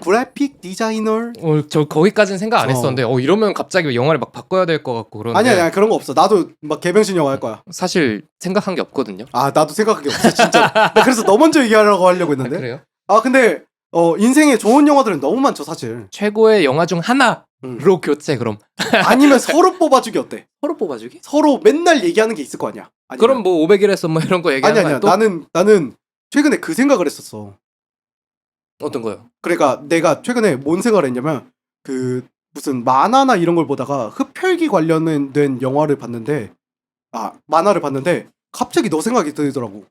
그래픽 디자이너.
저 거기까지는 생각 안
어.
했었는데 이러면 갑자기 영화를 막 바꿔야 될 것 같고 그런데
아니야 그런 거 없어. 나도 막 개병신 영화 할 거야.
사실 생각한 게 없거든요.
나도 생각한 게 없어 진짜. 나 그래서 너 먼저 얘기하려고 하려고 했는데.
그래요?
근데 인생에 좋은 영화들은 너무 많죠 사실.
최고의 영화 중 하나로 교체 그럼.
아니면 서로 뽑아주기 어때?
서로 뽑아주기?
서로 맨날 얘기하는 게 있을 거 아니야. 아니면-
그럼 뭐 500일에서 뭐 이런 거 얘기하는
아니야.
거야 또?
나는 최근에 그 생각을 했었어.
어떤 거요?
그러니까 내가 최근에 뭔 생각을 했냐면 그 무슨 만화나 이런 걸 보다가 흡혈귀 관련된 영화를 봤는데 만화를 봤는데 갑자기 너 생각이 들더라고.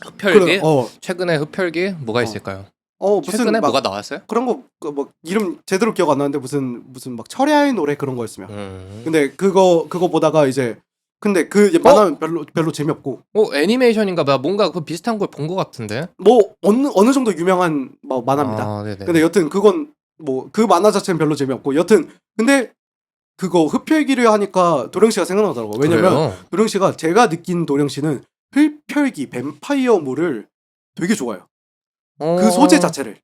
흡혈귀?
그래,
최근에 흡혈귀 뭐가 있을까요?
무슨
최근에
막
뭐가 나왔어요?
그런 거 뭐 이름 제대로 기억 안 나는데 무슨 막 철야의 노래 그런 거였으면. 근데 그거 보다가 이제 근데 그 만화는 별로 재미없고
애니메이션인가 봐. 뭔가 그 비슷한 걸 본 것 같은데.
뭐 어느 정도 유명한 만화입니다.
네네.
근데 여튼 그건 뭐 그 만화 자체는 별로 재미없고 여튼 근데 그거 흡혈귀를 하니까 도령 씨가 생각나더라고. 왜냐면
그래요?
도령 씨가 제가 느낀 도령 씨는 흡혈귀 뱀파이어물을 되게 좋아해요. 그 소재 자체를.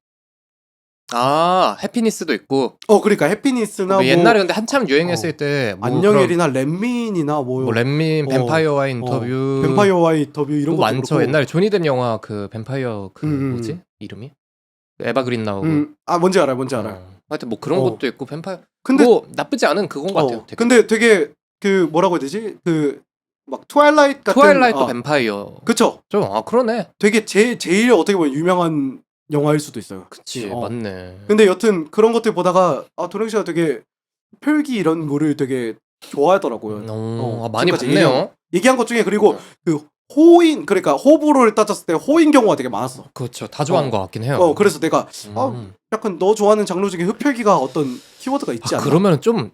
해피니스도 있고.
그러니까 해피니스나
뭐 옛날에 근데 한참 유행했을 때 뭐
안녕엘이나 렘민이나
뭐 렘민 뱀파이어와의 인터뷰.
뱀파이어와의 인터뷰 이런
뭐
것도
많죠.
그렇고.
옛날에 조니뎁 영화 그 뱀파이어 그 뭐지? 이름이? 에바 그린 나오고.
뭔지 알아요.
하여튼 뭐 그런 것도 있고 뱀파이어.
근데
뭐 나쁘지 않은 그건 것 같아요. 되게.
근데 되게 그 뭐라고 해야 되지? 그 막 트와일라이트 같은
트와일라이트 뱀파이어.
그쵸?
그러네.
되게 제일 어떻게 보면 유명한 영화일 수도 있어요.
그치, 맞네.
근데 여튼 그런 것들 보다가 도령 씨가 되게 흡혈귀 이런 거를 되게 좋아하더라고요.
많이
지금까지
봤네요.
얘기한 것 중에 그리고 그 호인 그러니까 호불호를 따졌을 때 호인 경우가 되게 많았어.
그렇죠. 다 좋아하는 것 같긴 해요.
그래서 내가
음.
약간 너 좋아하는 장르 중에 흡혈귀가 어떤 키워드가 있지 않나?
그러면 좀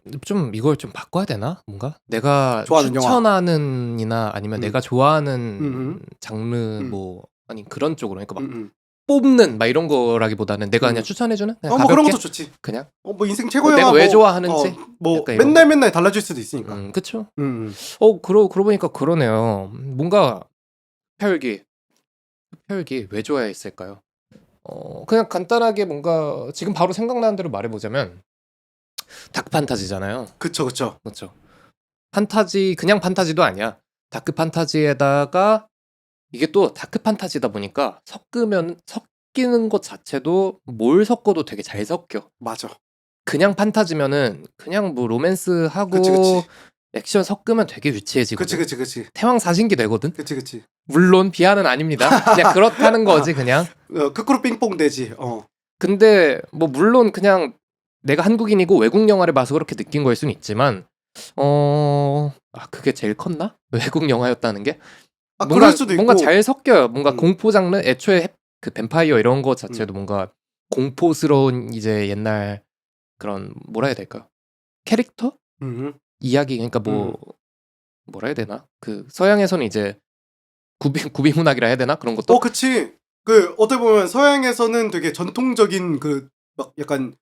이걸 좀 바꿔야 되나? 뭔가 내가
좋아하는 영화.
추천하는이나 아니면 내가 좋아하는
음.
장르
음.
뭐 아니 그런 쪽으로 그러니까 막
음.
뽑는 막 이런 거라기보다는 내가 그냥
음.
추천해주는 그냥
뭐 그런
가볍게
것도 좋지.
그냥
뭐 인생 최고
내가
영화
왜
뭐,
좋아하는지
뭐
약간 이런
맨날 달라질 수도 있으니까.
그쵸?
음.
그러고 보니까 그러네요. 뭔가 흡혈귀 왜 좋아했을까요? 그냥 간단하게 뭔가 지금 바로 생각나는 대로 말해보자면 다크 판타지잖아요.
그쵸.
그렇죠. 판타지 그냥 판타지도 아니야. 다크 판타지에다가 이게 또 다크 판타지다 보니까 섞이는 것 자체도 뭘 섞어도 되게 잘 섞여.
맞아.
그냥 판타지면은 그냥 뭐 로맨스하고
그치.
액션 섞으면 되게 유치해지거든.
그치.
태왕 사신기 되거든.
그치.
물론 비하는 아닙니다. 그냥 그렇다는 거지 그냥.
크크루 삥뽕 되지.
근데 뭐 물론 그냥 내가 한국인이고 외국 영화를 봐서 그렇게 느낀 거일 수는 있지만 그게 제일 컸나? 외국 영화였다는 게
그럴 수도 있고.
뭔가 잘 섞여요. 뭔가
음.
공포 장르 애초에 그 뱀파이어 이런 거 자체도 뭔가 공포스러운 이제 옛날 그런 뭐라 해야 될까요? 캐릭터? 이야기 그러니까 뭐라 해야 되나? 그 서양에서는 이제 구비 문학이라 해야 되나? 그런 것도
그치. 그 어떻게 보면 서양에서는 되게 전통적인 그 막 약간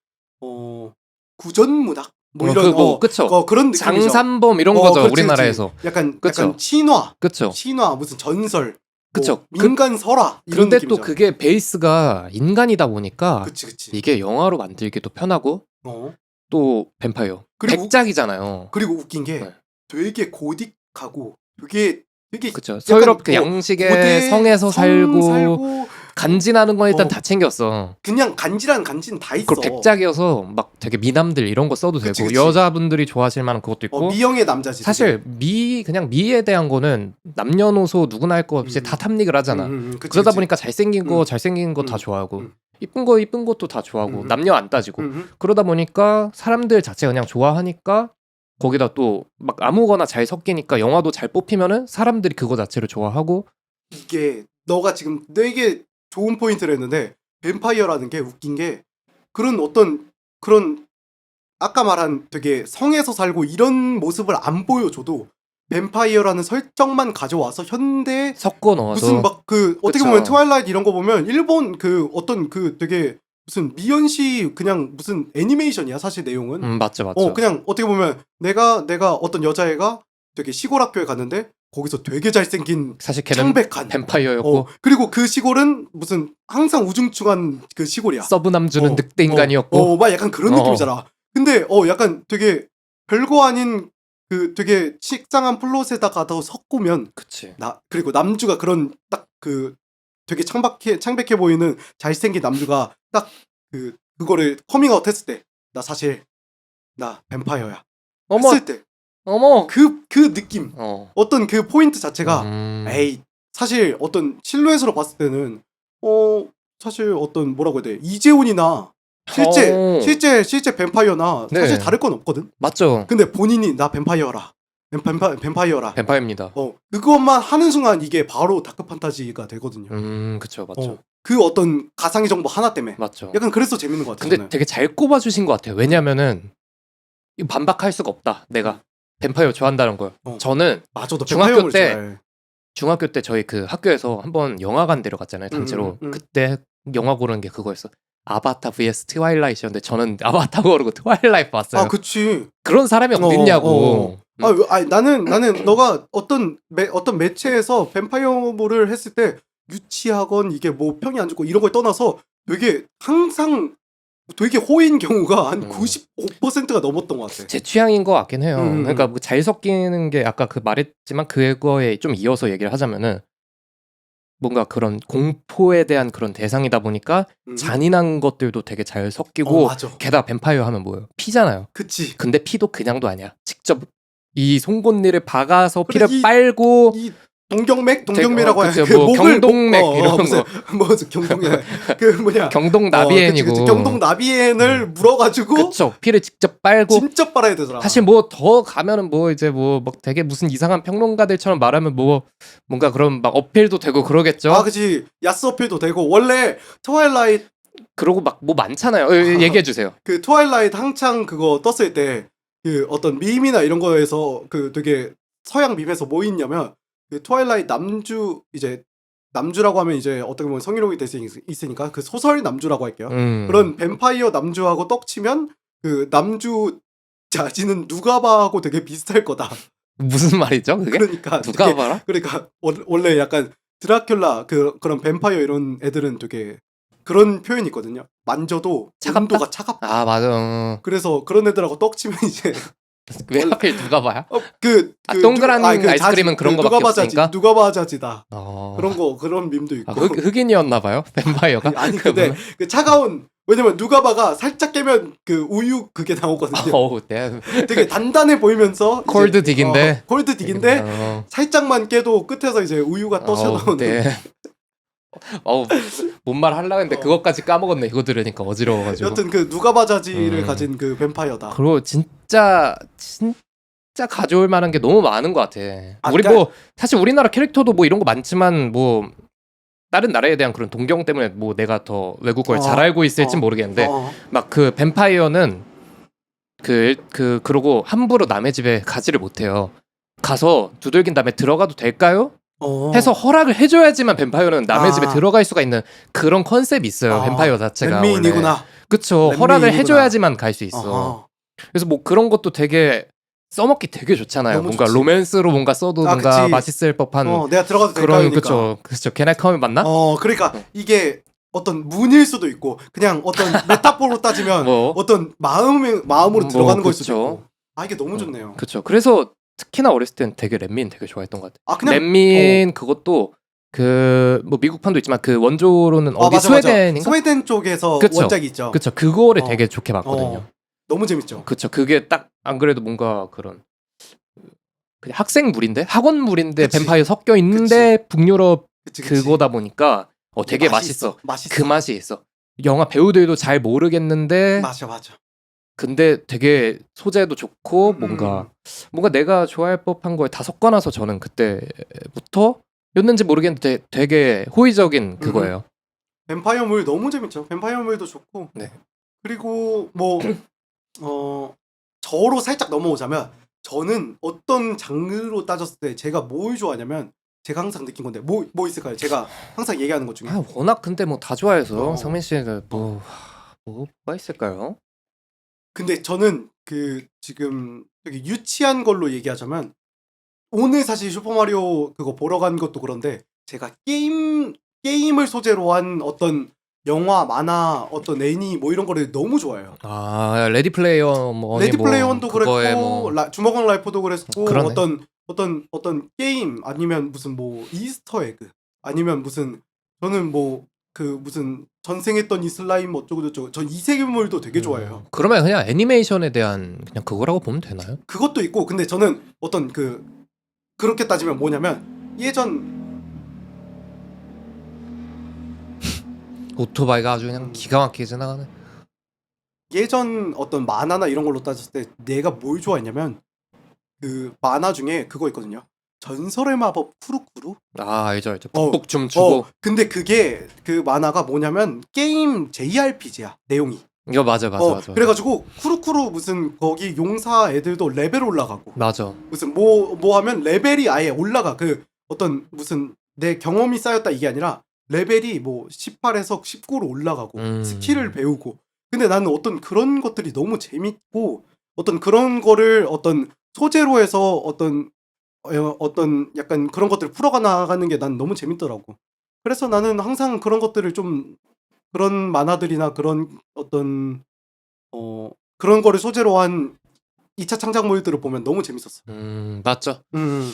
구전 문학 뭐 이런
그쵸.
그런 느낌이죠.
장산범 이런 거죠.
그치.
우리나라에서.
약간
그쵸.
신화
그쵸.
무슨 전설
그쵸.
민간 설화 이런
근데
느낌이죠.
또 그게 베이스가 인간이다 보니까
그치.
이게 영화로 만들기도 편하고 또 뱀파이어
그리고
백작이잖아요.
그리고 웃긴 게
네.
되게 고딕하고 되게
그쵸. 서유럽 그 양식의 성에서 살고 간지나는 건 일단 다 챙겼어.
그냥 간지는 다 있어.
그리고 백작이어서 막 되게 미남들 이런 거 써도
그치,
되고
그치.
여자분들이 좋아하실 만한 그것도 있고
미형의 남자지.
사실 그냥 미에 대한 거는 남녀노소 누구나 할 거 없이 다 탐닉을 하잖아. 그러다 보니까 잘생긴 거 다 좋아하고 이쁜 것도 다 좋아하고 남녀 안 따지고 그러다 보니까 사람들 자체가 그냥 좋아하니까 거기다 또 막 아무거나 잘 섞이니까 영화도 잘 뽑히면은 사람들이 그거 자체를 좋아하고
이게 너가 지금 되게 좋은 포인트를 했는데 뱀파이어라는 게 웃긴 게 그런 아까 말한 되게 성에서 살고 이런 모습을 안 보여줘도 뱀파이어라는 설정만 가져와서 현대
섞어 넣어서
무슨 막 그 어떻게
그쵸.
보면 트와일라이트 이런 거 보면 일본 그 어떤 그 되게 무슨 미연시 그냥 무슨 애니메이션이야 사실 내용은.
맞죠.
그냥 어떻게 보면 내가 어떤 여자애가 되게 시골 학교에 갔는데 거기서 되게 잘생긴
사실 걔는
창백한
뱀파이어였고
그리고 그 시골은 무슨 항상 우중충한 그 시골이야.
서브 남주는 늑대 인간이었고
막 약간 그런 느낌이잖아. 근데 약간 되게 별거 아닌 그 되게 식상한 플롯에다가 더 섞으면
그치.
그리고 남주가 그런 딱 그 되게 창백해 보이는 잘생긴 남주가 딱 그거를 커밍아웃 했을 때 나 사실 나 뱀파이어야.
어머
했을 때
어머
그 느낌 어떤 그 포인트 자체가 에이 사실 어떤 실루엣으로 봤을 때는 사실 어떤 뭐라고 해야 돼 이재훈이나 실제 뱀파이어나
네.
사실 다를 건 없거든.
맞죠.
근데 본인이 나 뱀파이어라. 뱀파이어라.
뱀파이어입니다.
그것만 하는 순간 이게 바로 다크 판타지가 되거든요.
그쵸 맞죠.
그 어떤 가상의 정보 하나 때문에.
맞죠.
약간 그래서 재밌는 것 같아요.
근데
저는.
되게 잘 꼽아주신 것 같아요. 왜냐면은 이거 반박할 수가 없다. 내가 뱀파이어 좋아한다는 걸. 저는
맞아, 너
중학교
뱀파이어물
때
좋아해.
중학교 때 저희 그 학교에서 한번 영화관 데려갔잖아요. 단체로. 그때 영화 고르는 게 그거였어. 아바타 vs 트와일라이트였는데 저는 아바타 고르고 트와일라이트 봤어요.
그치.
그런 사람이 어딨냐고.
나는 너가 어떤 매체에서 뱀파이어물을 했을 때 유치하건 이게 뭐 평이 안 좋고 이런 걸 떠나서 되게 항상 되게 호인 경우가 한 95%가 넘었던 것 같아.
제 취향인 것 같긴 해요.
음.
그러니까 뭐잘 섞이는 게 아까 그 말했지만 그거에 좀 이어서 얘기를 하자면은 뭔가 그런 공포에 대한 그런 대상이다 보니까 잔인한 것들도 되게 잘 섞이고
맞아.
게다가 뱀파이어 하면 뭐예요? 피잖아요.
그치.
근데 피도 그냥도 아니야. 직접 이 송곳니를 박아서
그래,
피를 빨고
이 동경매라고
그쵸,
그
뭐
목을
경동맥 이런
무슨 무슨 경동맥 그 뭐냐
경동 나비엔이고.
그치. 경동 나비엔을 물어가지고
그쵸. 피를 직접 빨고.
진짜 빨아야 되더라.
사실 뭐 더 가면은 뭐 이제 뭐 막 되게 무슨 이상한 평론가들처럼 말하면 뭐 뭔가 그런 막 어필도 되고 그러겠죠.
아 그치 야스 어필도 되고 원래 트와일라이트
그러고 막 뭐 많잖아요. 얘기해 주세요.
그 트와일라이트 한창 그거 떴을 때 그 어떤 밈이나 이런 거에서 그 되게 서양 밈에서 뭐 있냐면 그 트와일라이트 남주 이제 남주라고 하면 이제 어떻게 보면 성희롱이 될 수 있으니까 그 소설 남주라고 할게요. 그런 뱀파이어 남주하고 떡치면 그 남주 자지는 누가 봐하고 되게 비슷할 거다.
무슨 말이죠? 그게?
그러니까
누가
되게-
봐라?
그러니까 원래 약간 드라큘라 그런 뱀파이어 이런 애들은 되게 그런 표현이 있거든요. 만져도
차갑다?
온도가 차갑다.
아 맞아.
그래서 그런 애들하고 떡치면 이제
왜 하필 누가 봐요?
그
동그란 아이스크림은 그런
누가
거밖에
봐자지,
없으니까?
누가 봐자지다.
어...
그런 밈도 있고.
흑인이었나 봐요? 뱀파이어가?
아니 근데 그 차가운 왜냐면 누가 봐가 살짝 깨면 그 우유 그게 나오거든요.
어우 네.
되게 단단해 보이면서
콜드
이제,
딕인데?
콜드 딕인데
어...
살짝만 깨도 끝에서 이제 우유가 떠져 나오는.
네. 어우 뭔 말 하려고 했는데 그것까지 까먹었네. 이거 들으니까 어지러워가지고.
여튼 그 누가 봐자지를
음.
가진 그 뱀파이어다.
그리고 진짜 가져올 만한 게 너무 많은 것 같아.
아,
우리
그러니까-
뭐 사실 우리나라 캐릭터도 뭐 이런 거 많지만 뭐 다른 나라에 대한 그런 동경 때문에 뭐 내가 더 외국 걸 잘 알고 있을진 모르겠는데 막 그 뱀파이어는 그러고 함부로 남의 집에 가지를 못해요. 가서 두들긴 다음에 들어가도 될까요? 해서 허락을 해줘야지만 뱀파이어는 남의 집에 들어갈 수가 있는 그런 컨셉이 있어요. 뱀파이어 자체가
렘미인이구나.
원래. 그쵸.
렘미인이구나.
허락을 해줘야지만 갈 수 있어.
어허.
그래서 뭐 그런 것도 되게 써먹기 되게 좋잖아요.
너무
뭔가
좋지.
로맨스로 뭔가 써도
아,
뭔가
그치.
맛있을 법한
내가 들어가도 될까?
그런 그쵸. 걔네 컴이 맞나?
그러니까 이게 어떤 문일 수도 있고 그냥 어떤 메타포로 따지면
뭐.
어떤 마음으로 들어가는 걸 수도
그쵸.
있고. 아 이게 너무 좋네요.
그쵸. 그래서 특히나 어렸을 땐 되게 렛민 되게 좋아했던 것 같아.
아 그냥
렛민 그것도 그 뭐 미국판도 있지만 그 원조로는 어디
맞아.
스웨덴인가?
스웨덴 쪽에서
그쵸.
원작이 있죠.
그쵸. 그거를
어.
되게 좋게 봤거든요.
너무 재밌죠.
그쵸. 그게 딱 안 그래도 뭔가 그런 그냥 학생물인데 학원물인데
그치.
뱀파이어 섞여 있는데 북유럽
그치.
그거다 보니까 되게 맛있어.
맛있어.
그 맛이 있어. 영화 배우들도 잘 모르겠는데
맞아.
근데 되게 소재도 좋고
음.
뭔가 내가 좋아할 법한 거에 다 섞어놔서 저는 그때부터였는지 모르겠는데 되게 호의적인 그거예요.
뱀파이어물 너무 재밌죠. 뱀파이어물도 좋고.
네.
그리고 뭐 저로 살짝 넘어오자면 저는 어떤 장르로 따졌을 때 제가 뭘 좋아하냐면 제가 항상 느낀 건데 뭐 있을까요? 제가 항상 얘기하는 것 중에
아 워낙 근데 뭐 다 좋아해서
어.
상민 씨는 뭐가 있을까요?
근데 저는 그 지금 되게 유치한 걸로 얘기하자면 오늘 사실 슈퍼마리오 그거 보러 간 것도 그런데 제가 게임을 소재로 한 어떤 영화, 만화, 어떤 애니 뭐 이런 거를 너무 좋아해요.
아 레디 플레이어 뭐
레디 플레이 원도
그거에
그랬고 주먹왕 라이프도 그랬고
그러네.
어떤 게임 아니면 무슨 뭐 이스터 에그 아니면 무슨 저는 뭐 그 무슨 전생했던 이 슬라임 어쩌고 저쩌고 전 이 세계물도 되게 좋아해요.
그러면 그냥 애니메이션에 대한 그냥 그거라고 보면 되나요?
그것도 있고 근데 저는 어떤 그렇게 따지면 뭐냐면 예전
오토바이가 아주 그냥 기가 막히게 지나가네.
예전 어떤 만화나 이런 걸로 따졌을 때 내가 뭘 좋아했냐면 그 만화 중에 그거 있거든요. 전설의 마법 쿠루쿠루.
아 알죠. 북북 춤추고.
근데 그게 그 만화가 뭐냐면 게임 JRPG야 내용이.
이거 맞아.
그래가지고 쿠루쿠루 무슨 거기 용사 애들도 레벨 올라가고
맞아.
무슨 뭐 하면 레벨이 아예 올라가. 그 어떤 무슨 내 경험이 쌓였다 이게 아니라 레벨이 뭐 18에서 19로 올라가고 스킬을 배우고. 근데 나는 어떤 그런 것들이 너무 재밌고 어떤 그런 거를 어떤 소재로 해서 어떤 약간 그런 것들을 풀어가 나가는 게 난 너무 재밌더라고. 그래서 나는 항상 그런 것들을 좀 그런 만화들이나 그런 어떤 그런 거를 소재로 한 2차 창작물들을 보면 너무 재밌었어.
맞죠.
음.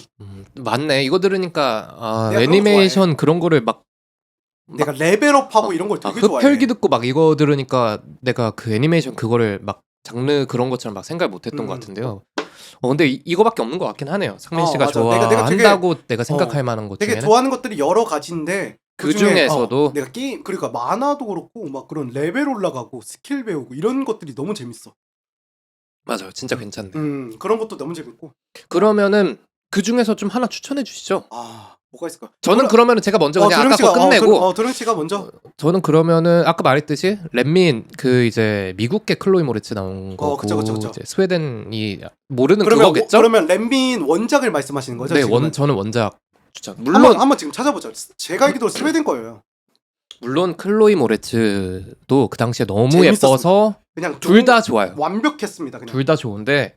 맞네. 이거 들으니까
내가
애니메이션 그런 거를 막
내가 레벨업하고 이런 걸 되게 좋아해.
흡혈귀 듣고 막 이거 들으니까 내가 그 애니메이션 그거를 막 장르 그런 것처럼 막 생각 못했던 것 같은데요. 근데 이거밖에 없는 것 같긴 하네요. 상민 씨가
맞아. 내가 되게-
좋아한다고 내가 생각할 만한 것
되게
중에는
좋아하는 것들이 여러 가지인데
그
중에,
중에서도
내가 게임 그러니까 만화도 그렇고 막 그런 레벨 올라가고 스킬 배우고 이런 것들이 너무 재밌어.
맞아요. 진짜 괜찮네.
그런 것도 너무 재밌고.
그러면은 그 중에서 좀 하나 추천해 주시죠.
뭐가 있을까?
저는 그러면은 제가 먼저 그냥 아까 거 끝내고
도령 씨가 먼저.
저는 그러면은 아까 말했듯이 렛민 그 이제 미국계 클로이 모리츠 나온 거고
그쵸.
이제 스웨덴이 모르는
그러면
그거겠죠?
그러면 렛민 원작을 말씀하시는 거죠?
네,
지금은?
저는 원작 추천.
한번 지금 찾아보죠. 제가 알기로 스웨덴 거예요.
물론 클로이 모레츠도 그 당시에 너무
재밌었습니다.
예뻐서
그냥
둘 다 좋아요.
완벽했습니다. 그냥.
둘 다 좋은데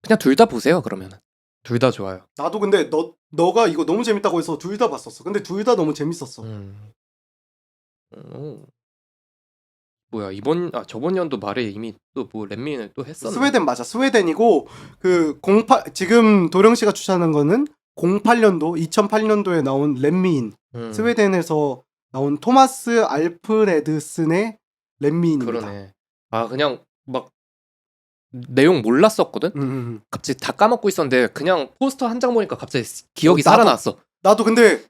그냥 둘 다 보세요. 그러면은 둘 다 좋아요.
나도 근데 너가 이거 너무 재밌다고 해서 둘 다 봤었어. 근데 둘 다 너무 재밌었어.
뭐야 저번 연도 말에 이미 또 뭐 렛민을 또 했었네.
스웨덴 맞아. 스웨덴이고 그 08 지금 도령 씨가 추천하는 거는 08년도 2008년도에 나온 렛민 스웨덴에서 나온 토마스 알프레드슨의 렛민입니다.
그러네. 그냥 막 내용 몰랐었거든. 갑자기 다 까먹고 있었는데 그냥 포스터 한 장 보니까 갑자기 기억이
나도-
살아났어.
나도 근데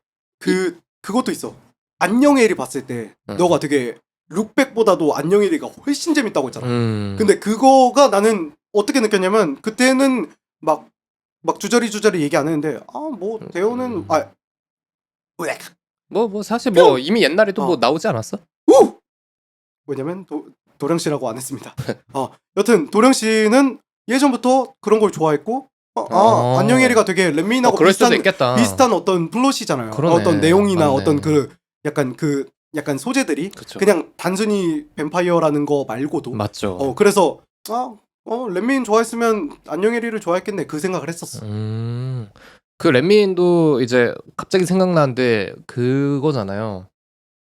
그것도 있어. 안녕해리 봤을 때 너가 되게 룩백보다도 안녕해리가 훨씬 재밌다고 했잖아. 근데 그거가 나는 어떻게 느꼈냐면 그때는 막 주저리 얘기 안 했는데 뭐 대호는
뭐 사실 뭐 이미 옛날에도 뭐 나오지 않았어?
왜냐면 도령 씨라고 안 했습니다. 여튼 도령 씨는 예전부터 그런 걸 좋아했고 안녕해리가 되게 렛민하고
그럴 수도 있겠다.
비슷한 어떤 플롯이잖아요.
그러네.
어떤 내용이나
맞네.
어떤 약간 소재들이
그쵸.
그냥 단순히 뱀파이어라는 거 말고도
맞죠.
그래서 렛민 좋아했으면 안녕해리를 좋아했겠네 그 생각을 했었어.
그 렛민도 이제 갑자기 생각나는데 그거잖아요.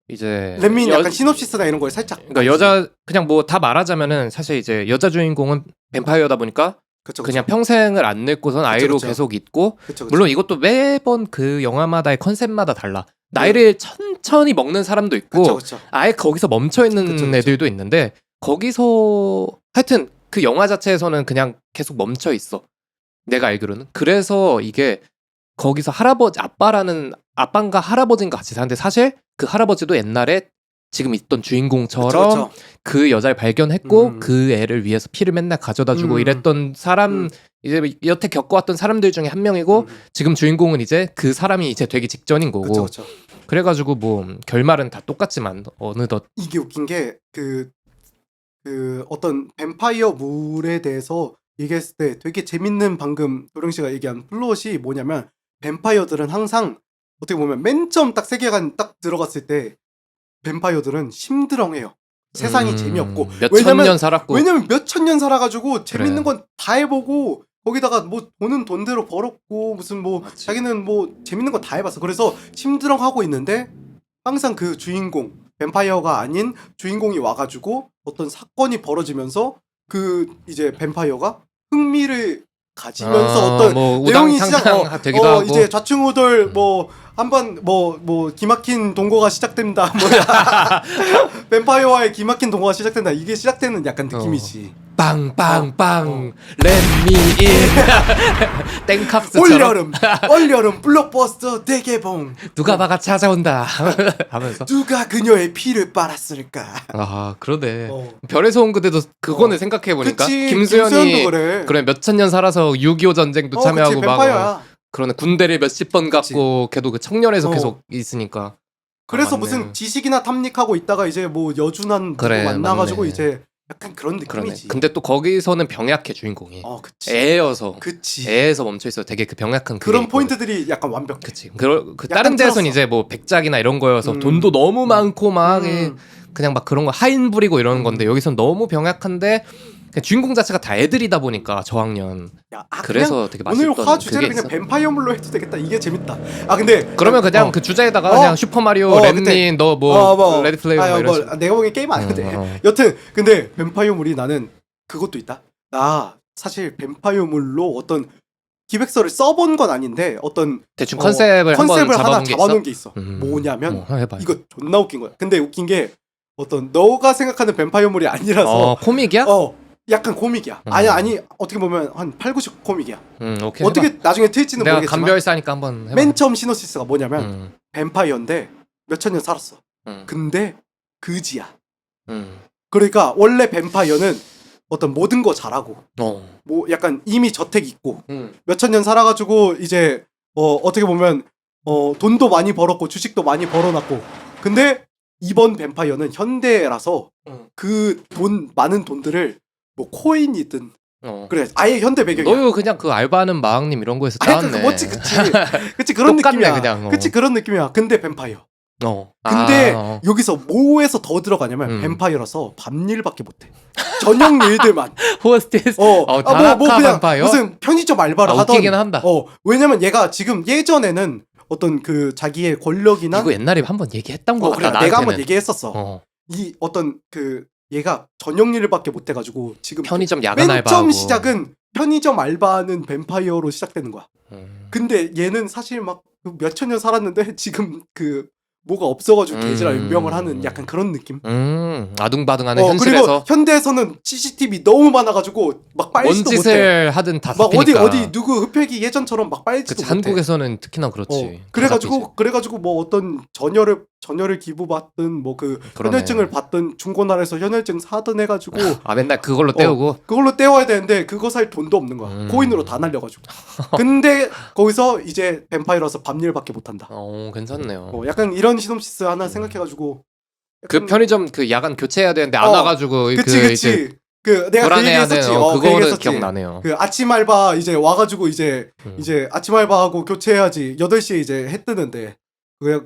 이제
렛민 약간 시놉시스나 이런 걸 살짝
그러니까 그냥 뭐 다 말하자면은 사실 이제 여자 주인공은 뱀파이어다 보니까
그쵸.
그냥 평생을 안 늙고선 아이로
그쵸.
계속 있고
그쵸.
물론 이것도 매번 그 영화마다의 컨셉마다 달라. 나이를 천천히 먹는 사람도 있고
그쵸.
아예 거기서 멈춰 있는
그쵸.
애들도 있는데 거기서 하여튼 그 영화 자체에서는 그냥 계속 멈춰 있어. 내가 알기로는. 그래서 이게 거기서 아빠인가 할아버지인가 같이 사는데 사실 그 할아버지도 옛날에 지금 있던 주인공처럼
그쵸.
그 여자를 발견했고 그 애를 위해서 피를 맨날 가져다주고 이랬던 사람 이제 여태 겪어왔던 사람들 중에 한 명이고 지금 주인공은 이제 그 사람이 이제 되기 직전인 거고
그쵸.
그래가지고 뭐 결말은 다 똑같지만 어느덧
이게 웃긴 게 어떤 뱀파이어 물에 대해서 얘기했을 때 되게 재밌는 방금 도령 씨가 얘기한 플롯이 뭐냐면 뱀파이어들은 항상 어떻게 보면 맨 처음 딱 세계관 딱 들어갔을 때 뱀파이어들은 심드렁해요. 세상이 재미없고
몇천 년 살았고
왜냐면 몇천 년 살아가지고 재밌는
그래.
건 다 해보고 거기다가 뭐 돈은 돈대로 벌었고 무슨 뭐
맞지.
자기는 뭐 재밌는 거 다 해봤어. 그래서 심드렁하고 있는데 항상 그 주인공 뱀파이어가 아닌 주인공이 와가지고 어떤 사건이 벌어지면서 그 이제 뱀파이어가 흥미를 가지면서 어떤
뭐
내용이
우당탕탕 되기도 하고
이제 좌충우돌 뭐 한번 뭐 기막힌 동거가 시작된다 뭐야 뱀파이어와의 기막힌 동거가 시작된다 이게 시작되는 약간 느낌이지.
빵빵빵 렛미인 땡캅스처럼
올여름 블록버스터 대개봉
누가 봐가 찾아온다 하면서
누가 그녀의 피를 빨았을까.
그러네.
어.
별에서 온 그대도 그거는 생각해보니까
그치,
김수현이
그래.
그래 몇천 년 살아서 6.25 전쟁도 참여하고
그치,
막
뱀파이어야.
그러네 군대를 몇십 번
그치.
갔고 걔도 그 청년에서
어.
계속 있으니까
그래서
맞네.
무슨 지식이나 탐닉하고 있다가 이제 뭐 여준한
그래,
만나가지고
맞네.
이제 약간 그런
그러네.
느낌이지.
근데 또 거기서는 병약해 주인공이
그치.
애여서
그치.
애에서 멈춰있어 되게 그 병약한 그게
그런
있거든.
포인트들이 약간 완벽해.
그치. 그
약간
다른 데서는
틀었어.
이제 뭐 백작이나 이런 거여서
음.
돈도 너무 많고 막
음.
그냥 막 그런 거 하인 부리고 이러는 건데 여기선 너무 병약한데 그냥 주인공 자체가 다 애들이다 보니까 저학년
야,
그래서 되게 맛있던
오늘 화 주제를
그게
그냥
있어.
뱀파이어물로 해도 되겠다. 이게 재밌다. 근데
그러면 그냥 그 주제에다가 그냥 슈퍼마리오, 렛민, 너 뭐 레드 플레이어 뭐 이런 식으로.
내가 보기엔 게임 아닌데. 여튼 근데 뱀파이어물이 나는 그것도 있다. 나 사실 뱀파이어물로 어떤 기획서를 써본 건 아닌데 어떤
대충 컨셉을 한번
하나
잡아본 게
잡아놓은
있어?
게 있어. 뭐냐면
해봐.
이거 존나 웃긴 거야. 근데 웃긴 게 어떤 너가 생각하는 뱀파이어물이 아니라서
코믹이야?
약간 코믹이야. 아니 어떻게 보면 한 8, 90 코믹이야.
오케이.
어떻게
해봐.
나중에 틀지는
내가
모르겠지만
감별사니까 한번 해봐.
맨 처음 시놉시스가 뭐냐면
음,
뱀파이어인데 몇천 년 살았어.
음,
근데 그지야.
음.
그러니까 원래 뱀파이어는 어떤 모든 거 잘하고
어.
뭐 약간 이미 저택 있고
음.
몇천 년 살아가지고 이제 어떻게 보면 돈도 많이 벌었고 주식도 많이 벌어놨고 근데 이번 뱀파이어는 현대라서 그 돈 많은 돈들을 뭐 코인이든 그래 아예 현대 배경이야.
너요 그냥 그 알바하는 마왕님 이런 거에서
아,
따왔네.
그치 그런
똑같네,
느낌이야.
그냥,
그치 그런 느낌이야. 근데 뱀파이어. 근데 여기서 뭐에서 더 들어가냐면 뱀파이어라서 밤일밖에 못해. 저녁 일들만.
호스티스.
뭐 그냥
뱀파이어?
무슨 편의점 알바를 하던.
웃기긴 한다.
왜냐면 얘가 지금 예전에는 어떤 그 자기의 권력이나
이거 옛날에 한번 얘기했던 거
그래,
같다.
내가 한번
나한테는.
얘기했었어. 이 어떤 그 얘가 저녁 일밖에 못 해가지고 지금
편의점 야간
맨
알바하고.
처음 시작은 편의점 알바하는 뱀파이어로 시작되는 거야. 근데 얘는 사실 막 몇천 년 살았는데 지금 그 뭐가 없어가지고 개지라 유명을 하는 약간 그런 느낌.
아둥바둥하는
그리고
현실에서
현대에서는 CCTV 너무 많아가지고 막
뭔
빨지도 못해.
짓을 하든 다
막
잡히니까.
어디 누구 흡혈기 예전처럼 막 빨지도
그치,
못해.
한국에서는 특히나 그렇지. 다
그래가지고 뭐 어떤 전열을 기부받든 뭐 그
그러네.
현혈증을 받든 중고나라에서 현혈증 사든 해가지고
맨날 그걸로 때우고.
그걸로 때워야 되는데 그거 살 돈도 없는 거야. 코인으로 다 날려가지고. 근데 거기서 이제 뱀파이어라서 밤일밖에 못한다.
괜찮네요.
약간 이런 시놉시스 하나 생각해가지고
그 편의점 그 야간 교체해야 되는데 안 와가지고
그치. 그 내가 그
불안해하는
얘기했었지. 그
그거는
얘기했었지.
기억나네요.
그 아침 알바 이제 와가지고 이제 아침 알바하고 교체해야지 8시에 이제 해 뜨는데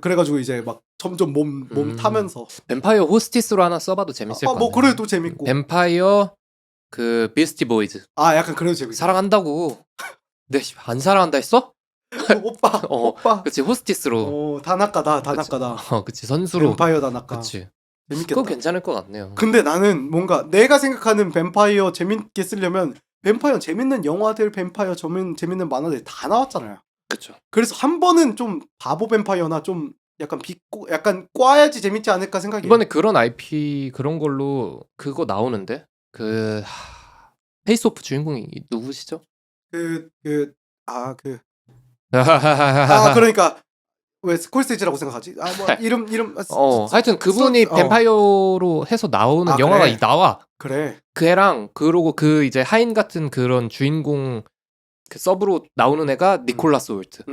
그래가지고 이제 막 점점 몸 타면서
뱀파이어 호스티스로 하나 써봐도 재밌을 것 같아요.
뭐 그래도 재밌고
뱀파이어 그 비스티 보이즈
약간 그래도 재밌어.
사랑한다고. 네, 안 사랑한다 했어?
오빠
그치 호스티스로.
다나카다.
그치 선수로.
뱀파이어 다나카.
그치.
재밌겠다.
그거 괜찮을 것 같네요.
근데 나는 뭔가 내가 생각하는 뱀파이어 재밌게 쓰려면 뱀파이어 재밌는 영화들, 뱀파이어 재밌는 만화들 다 나왔잖아요.
그쵸.
그래서 한 번은 좀 바보 뱀파이어나 좀 약간 비꼬 약간 꽈야지 재밌지 않을까 생각해.
이번에 그런 IP 그런 걸로 그거 나오는데 페이스 오프 주인공이 누구시죠?
그러니까 왜 스콜세지라고 생각하지? 뭐 이름
하여튼 그분이 뱀파이어로 해서 나오는 영화가
그래.
나와.
그래.
그 애랑 그러고 그 이제 하인 같은 그런 주인공 그 서브로 나오는 애가 니콜라스 홀트.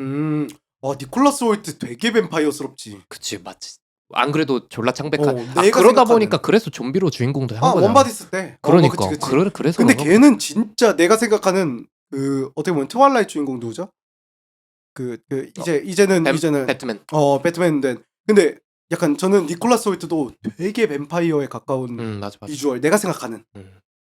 니콜라스 홀트 되게 뱀파이어스럽지.
그치 맞지. 안 그래도 졸라 창백한.
내가
그러다
생각하는-
보니까 그래서 좀비로 주인공도 한 거잖아.
원바디스 때.
그러니까.
그치.
그래서.
근데
그런가?
걔는 진짜 내가 생각하는 그 어떻게 보면 트와일라이트 주인공 누구죠? 이제는
배트맨.
배트맨. 근데 약간 저는 니콜라스 홀트도 되게 뱀파이어에 가까운
맞아.
비주얼. 내가 생각하는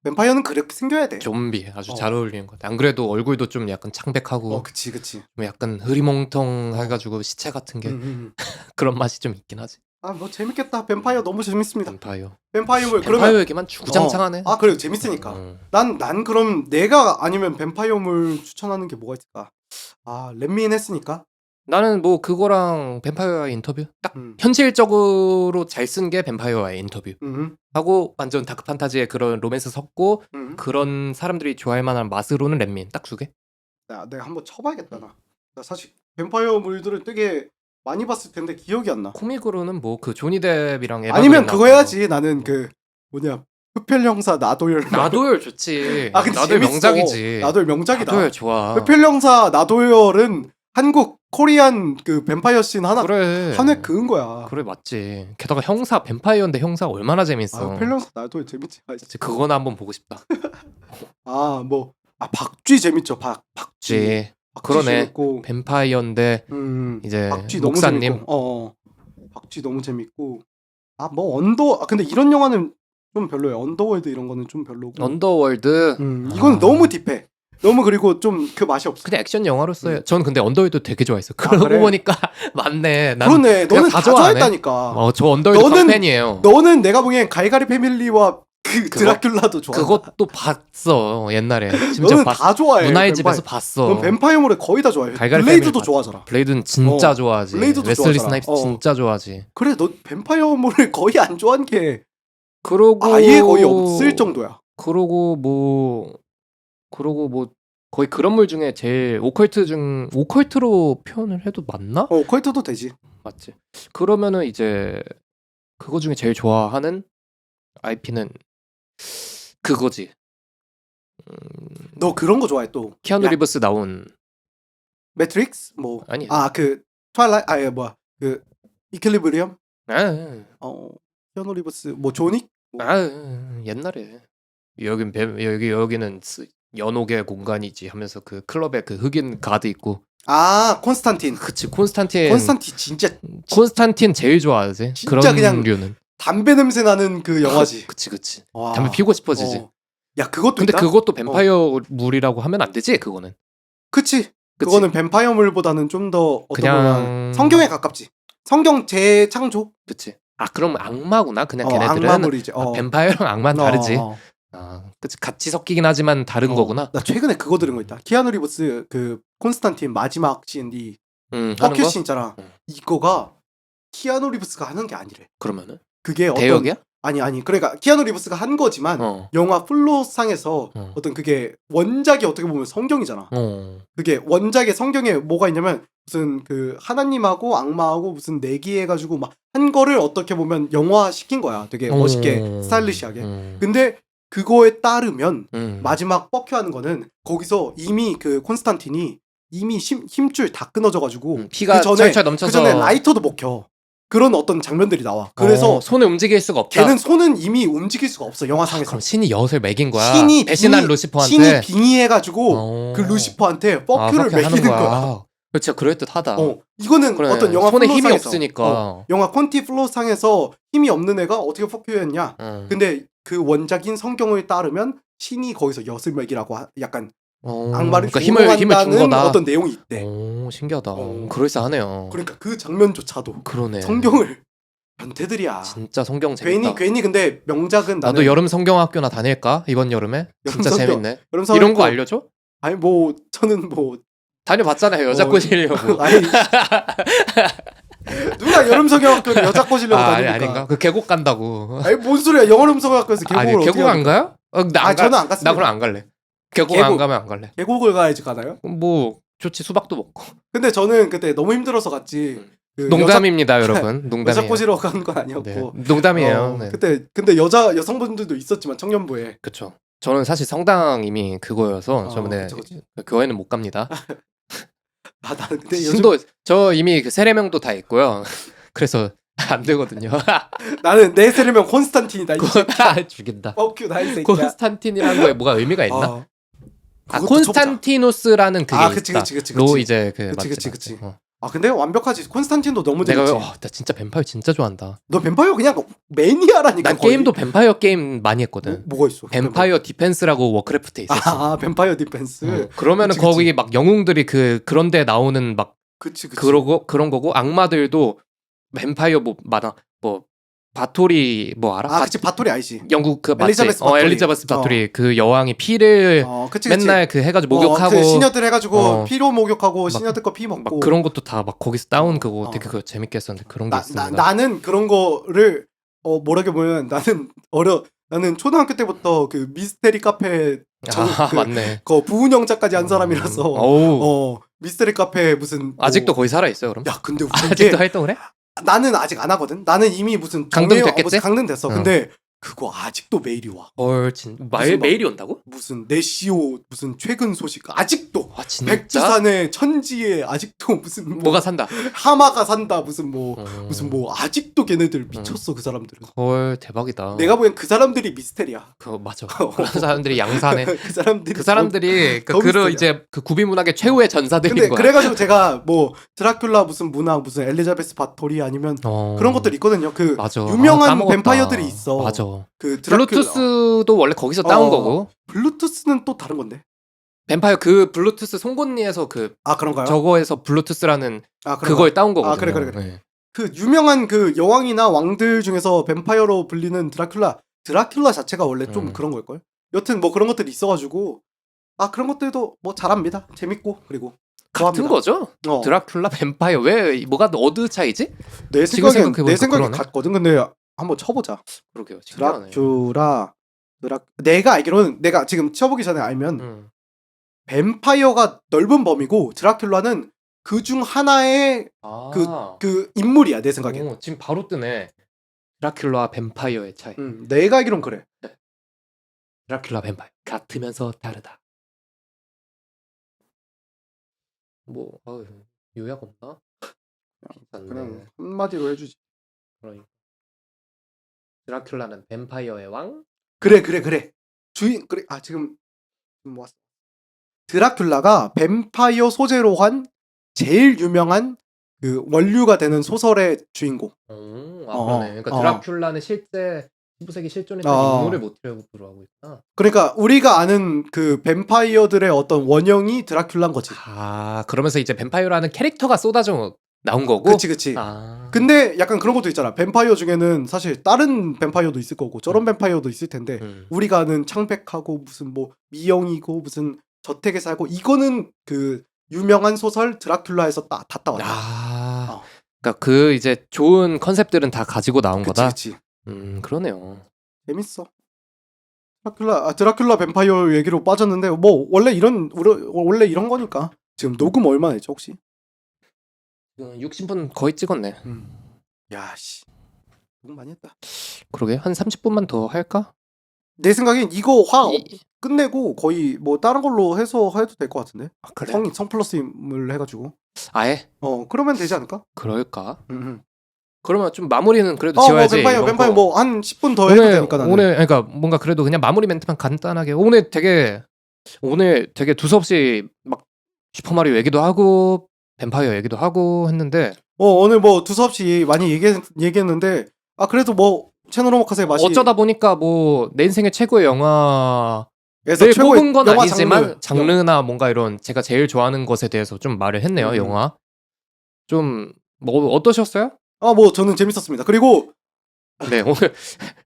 뱀파이어는 그렇게 생겨야 돼.
좀비 아주 잘 어울리는 것 같아. 안 그래도 얼굴도 좀 약간 창백하고
그치.
좀 약간 흐리멍텅해가지고 시체 같은 게 그런 맛이 좀 있긴 하지.
뭐 재밌겠다. 뱀파이어 너무 재밌습니다.
뱀파이어.
뱀파이어물
뱀파이어
그러면
얘기만 주구장창하네.
그래요. 재밌으니까. 난 그럼 내가 아니면 뱀파이어물 추천하는 게 뭐가 있을까? 렛미인 했으니까.
나는 뭐 그거랑 뱀파이어와의 인터뷰 딱 현실적으로 잘 쓴 게 뱀파이어와의 인터뷰 하고 완전 다크 판타지의 그런 로맨스 섞고 그런 사람들이 좋아할 만한 맛으로는 렛민 딱 두 개.
내가 한번 쳐봐야겠다. 나 사실 뱀파이어물들을 되게 많이 봤을 텐데 기억이 안 나.
코믹으로는 뭐 그 조니 뎁이랑 에바
아니면
그린
그거
나왔던
해야지. 나는 그 뭐냐 흡혈 형사 나도열.
나도열 좋지.
근데
나도열
재밌어.
명작이지.
나도열 명작이다.
나도열 좋아.
흡혈 형사 나도열은 한국 코리안 그 뱀파이어 씬 한 회 그은 거야.
그래 맞지. 게다가 형사 뱀파이어인데 형사 얼마나 재밌어.
흡혈 형사 나도열 재밌지.
그거나 한번 보고 싶다.
박쥐 재밌죠. 박쥐.
그러네.
재밌고.
뱀파이어인데 이제
박쥐
목사님.
너무 재밌고. 박쥐 너무 재밌고. 근데 이런 영화는 좀 별로예요. 언더월드 이런 거는 좀 별로고.
언더월드.
이거는 너무 딥해. 너무 그리고 좀 그 맛이 없어.
그냥 액션 영화로서요. 전 근데 언더월드 되게 좋아했어. 그러고
그래?
보니까 맞네.
그러네. 너는 다
좋아하네.
좋아했다니까.
저 언더월드 팬이에요.
너는 내가 보기엔 가이가리 패밀리와 드라큘라도 좋아.
그것도 봤어 옛날에.
너는 다 좋아해.
문화의 집에서 봤어.
넌 뱀파이어물에 거의 다 좋아해.
갈갈이
블레이드도
패밀리
좋아하잖아.
블레이드는 진짜 좋아하지.
블레이드도
웨슬리
좋아하잖아.
스나이프스 진짜 좋아하지.
그래 너 뱀파이어물을 거의 안 좋아한 게
그러고
아예 거의 없을 정도야.
그러고 뭐 거의 그런 물 중에 제일 오컬트로 표현을 해도 맞나?
퀄트도 되지.
맞지. 그러면은 이제 그거 중에 제일 좋아하는 IP는 그거지.
너 그런 거 좋아해 또.
키아누
야,
리브스 나온
매트릭스 뭐
아니.
그 트와일라이트 뭐야 그 이퀄리브리엄
아,
키아누 리브스 뭐 조닉
옛날에 여기는 연옥의 공간이지 하면서 그 클럽에 그 흑인 가드 있고.
콘스탄틴.
그치. 콘스탄틴
진짜
제일 좋아하지.
진짜
그런
그냥
류는.
담배 냄새 나는 그 영화지.
그치.
와.
담배 피우고 싶어지지.
야 그것도
근데
있다?
그것도 뱀파이어 물이라고 하면 안 되지 그거는.
그치. 그거는 뱀파이어물보다는 좀 더 어떤
그냥
보면 성경에 가깝지. 성경 재창조.
그치. 그럼 악마구나. 그냥 걔네들은.
악마물이지.
뱀파이어랑 악마는 다르지.
어.
그치. 같이 섞이긴 하지만 다른 거구나.
나 최근에 그거 들은 거 있다. 키아누 리브스 그 콘스탄틴 마지막 씬이
하는
퍼큐
거?
씬 있잖아.
응.
이거가 키아누 리브스가 하는 게 아니래.
그러면은
그게 어떤
대역이야?
아니 그러니까 키아누 리브스가 한 거지만 영화 플롯상에서 어떤 그게 원작이 어떻게 보면 성경이잖아. 그게 원작의 성경에 뭐가 있냐면 무슨 그 하나님하고 악마하고 무슨 내기해가지고 막 한 거를 어떻게 보면 영화 시킨 거야. 되게 멋있게 스타일리시하게. 근데 그거에 따르면 마지막 뻑큐하는 거는 거기서 이미 그 콘스탄틴이 이미 힘줄 다 끊어져가지고
피가 철철 넘쳐서
그 전에 라이터도 못 켜. 그런 어떤 장면들이 나와. 그래서
손을 움직일 수가 없다.
걔는 손은 이미 움직일 수가 없어 영화상에서.
그럼 신이 엿을 먹인 거야.
신이
배신한 루시퍼한테.
신이 빙의해가지고 그 루시퍼한테 뻑큐를 먹이는 거야.
그렇죠. 그럴듯하다.
이거는
그래.
어떤 영화
손에 힘이
플롯상에서,
없으니까.
영화 콘티 플롯상에서 힘이 없는 애가 어떻게 뻑큐했냐. 근데 그 원작인 성경을 따르면 신이 거기서 엿을 먹이라고 약간 악마를
그러니까 힘을 준
조롱한다는
거다.
어떤 내용이 있대.
신기하다. 그럴싸하네요.
그러니까 그 장면조차도
그러네.
성경을 변태들이야.
진짜 성경 재밌다.
괜히 근데 명작은
나도 여름 성경학교나 다닐까? 이번 여름에? 진짜
여름 성경-
재밌네.
여름
이런 거
성경-
알려줘?
아니 뭐 저는 뭐
다녀봤잖아요. 여자 꼬시려고.
아니 누가 여름 성경학교를 여자 꼬시려고
아니
다니니까.
아닌가? 그 계곡 간다고.
아니 뭔 소리야? 여름 성경학교에서 계곡을
아니
어떻게
계곡 안 가요?
저는 안 갔습니다.
나 그럼 안 갈래. 계곡 안 가면 안 갈래.
계곡을 가야지 가나요?
뭐 좋지. 수박도 먹고.
근데 저는 그때 너무 힘들어서 갔지. 그
농담입니다, 여러분.
여자
농담이에요.
꼬시러 간 건 아니었고.
네. 농담이에요. 네.
그때 근데 여성분들도 있었지만 청년부에.
그렇죠. 저는 사실 성당 이미 그거여서 저번에
그치.
교회는 못 갑니다.
나는 근데 요즘
신도 저 이미 그 세례명도 다 있고요. 그래서 안 되거든요.
나는 내 세례명 콘스탄틴이다.
죽인다.
뻑큐 나이 새끼야.
콘스탄틴이라는 거에 뭐가 의미가 있나?
그것도
콘스탄티노스라는 그게
그치,
있다.
그치.
로 이제
그치. 근데 완벽하지. 콘스탄틴도 너무
내가
재밌지.
나 진짜 뱀파이어 진짜 좋아한다.
너 뱀파이어 그냥 매니아라니까.
난
거의.
게임도 뱀파이어 게임 많이 했거든.
뭐가 있어?
뱀파이어 디펜스라고 워크래프트에 있었어.
뱀파이어 디펜스.
그러면은
그치.
거기 막 영웅들이 그런데 나오는 막
그치.
그런 거고 악마들도 뱀파이어 뭐 많아. 뭐 바토리 뭐 알아?
그치. 바토리 알지.
영국 그
엘리자베스 바토리.
엘리자베스 바토리 그 여왕이 피를
그치.
맨날 그 해가지고 목욕하고
그 시녀들 해가지고 피로 목욕하고
막-
시녀들 거 피 먹고.
막 그런 것도 다 막 거기서 따온 그거 되게 그거 재밌게 했었는데 그런 게 있습니다.
나는 그런 거를 뭐라게 보면 나는 초등학교 때부터 그 미스테리 카페
맞네.
그 부운영자까지 한 사람이라서
어우.
미스테리 카페 무슨
아직도 거의 살아 있어요, 그럼?
야 근데 웃긴
아직도
게
활동을 해?
나는 아직 안 하거든. 나는 이미 무슨
강등됐겠지?
무슨 강등됐어.
응.
근데 그거 아직도 메일이 와.
헐, 메일이 온다고?
무슨 내시오 무슨 최근 소식 아직도
진짜?
백두산의 천지에 아직도 무슨
뭐가 산다.
하마가 산다 무슨 뭐 아직도 걔네들 미쳤어 그 사람들은.
헐, 대박이다.
내가 보기엔 그 사람들이 미스테리야.
맞아. 그런 사람들이 양산해.
그 사람들이
그 사람들이
더 미스테리야.
이제 그 구비 문학의 최후의 전사들인
근데
거야.
그래가지고 제가 뭐 드라큘라 무슨 문학 무슨 엘리자베스 바토리 아니면 그런 것들 있거든요. 그
맞아.
유명한
까먹었다.
뱀파이어들이 있어.
맞아.
그
블루투스도 원래 거기서 따온 거고.
블루투스는 또 다른 건데.
뱀파이어 그 블루투스 송곳니에서
그런가요?
저거에서 블루투스라는
그런가요?
그걸 따온 거거든요.
그래.
네.
그 유명한 그 여왕이나 왕들 중에서 뱀파이어로 불리는 드라큘라 자체가 원래 좀 그런 걸걸? 여튼 뭐 그런 것들이 있어가지고 그런 것들도 뭐 잘합니다. 재밌고 그리고
같은 거죠? 드라큘라 뱀파이어 왜 뭐가 어느 차이지?
내
지금
생각엔
생각해보니까 그러네.
같거든. 근데 한번 쳐보자.
그러게요. 신기하네.
드라큘라 내가 알기로는 내가 지금 쳐보기 전에 알면 뱀파이어가 넓은 범위고 드라큘라는 그 중 하나의 그 인물이야 내 생각에.
지금 바로 뜨네. 드라큘라와 뱀파이어의 차이.
내가 알기론 그래.
드라큘라 뱀파이어 같으면서 다르다. 뭐 요약 없나?
그냥 한마디로 해주지.
그러니까 드라큘라는 뱀파이어의 왕.
그래. 주인 그래. 지금 왔어. 드라큘라가 뱀파이어 소재로 한 제일 유명한 그 원류가 되는 소설의 주인공.
그러네. 그러니까 드라큘라는 실제 19세기 실존했던 인물을 모티브로 하고 있다.
그러니까 우리가 아는 그 뱀파이어들의 어떤 원형이 드라큘라인 거지.
그러면서 이제 뱀파이어라는 캐릭터가 쏟아져 나온 거고.
그치. 근데 약간 그런 것도 있잖아. 뱀파이어 중에는 사실 다른 뱀파이어도 있을 거고 저런 뱀파이어도 있을 텐데 우리가 아는 창백하고 무슨 뭐 미영이고 무슨 저택에 살고 이거는 그 유명한 소설 드라큘라에서 다 따왔다.
그러니까 그 이제 좋은 컨셉들은 다 가지고 나온 거다.
그치.
그러네요.
재밌어. 드라큘라 뱀파이어 얘기로 빠졌는데 뭐 원래 이런 거니까. 지금 녹음 얼마나 했죠 혹시?
60분 거의 찍었네.
야 씨. 너무 많이 했다.
그러게 한 30분만 더 할까?
내 생각엔 이거 끝내고 거의 뭐 다른 걸로 해서 해도 될 것 같은데.
그래?
성 플러스임을 해가지고.
아예?
그러면 되지 않을까?
그럴까? 그러면 좀 마무리는 그래도
뭐
지어야지.
뱀파이어 뭐 한 10분 더 해도 되니까 나는.
오늘 그러니까 뭔가 그래도 그냥 마무리 멘트만 간단하게. 오늘 되게 두서없이 막 슈퍼마리오 얘기도 하고 뱀파이어 얘기도 하고 했는데
오늘 뭐 두서없이 많이 얘기했는데 그래도 뭐 채널 오마카세 맛이
어쩌다 보니까 뭐 내 인생의 최고의 영화를
최고의
뽑은 건
영화
아니지만 장르나 뭔가 이런 제가 제일 좋아하는 것에 대해서 좀 말을 했네요. 영화 좀 뭐 어떠셨어요?
뭐 저는 재밌었습니다. 그리고
네 오늘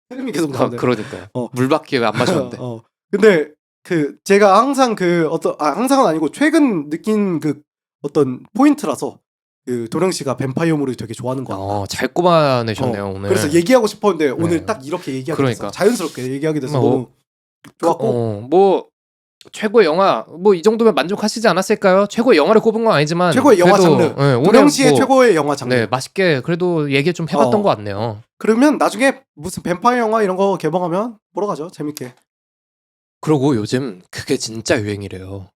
흐름이 계속 나오네.
그러니까요. 물밖에 안 마셨는데.
근데 그 제가 항상 항상은 아니고 최근 느낀 그 어떤 포인트라서 그 도령 씨가 뱀파이어물을 되게 좋아하는 거 같다.
잘 꼽아내셨네요 오늘.
그래서 얘기하고 싶었는데 오늘 딱 이렇게 얘기하게 돼서 자연스럽게 얘기하게 돼서 너무 좋았고.
뭐 최고의 영화 뭐 이 정도면 만족하시지 않았을까요? 최고의 영화를 꼽은 건 아니지만
최고의 영화 장르. 도령 씨의 최고의 영화 장르.
네 맛있게 그래도 얘기 좀 해봤던 것 같네요.
그러면 나중에 무슨 뱀파이어 영화 이런 거 개봉하면 보러 가죠. 재밌게.
그러고 요즘 그게 진짜 유행이래요.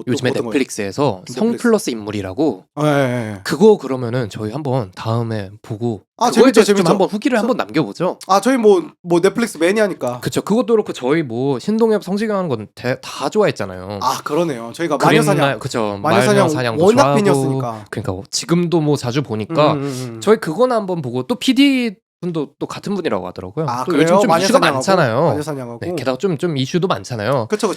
요즘에 넷플릭스에서 성 플러스 인물이라고.
네.
그거 그러면은 저희 한번 다음에 보고
재밌죠.
한번 후기를 한번 남겨보죠.
저희 뭐 넷플릭스 매니아니까.
그쵸. 그것도 그렇고 저희 뭐 신동엽 성시경 하는 건 다 좋아했잖아요.
그러네요. 저희가 마녀사냥.
그쵸.
마녀사냥 워낙 팬이었으니까.
그러니까 지금도 뭐 자주 보니까 저희 그거는 한번 보고 또 PD 분도 또 같은 분이라고 하더라고요. 또
그래요?
요즘 좀 이슈가 많잖아요.
마녀사냥하고.
네, 게다가 좀 이슈도 많잖아요.
그쵸.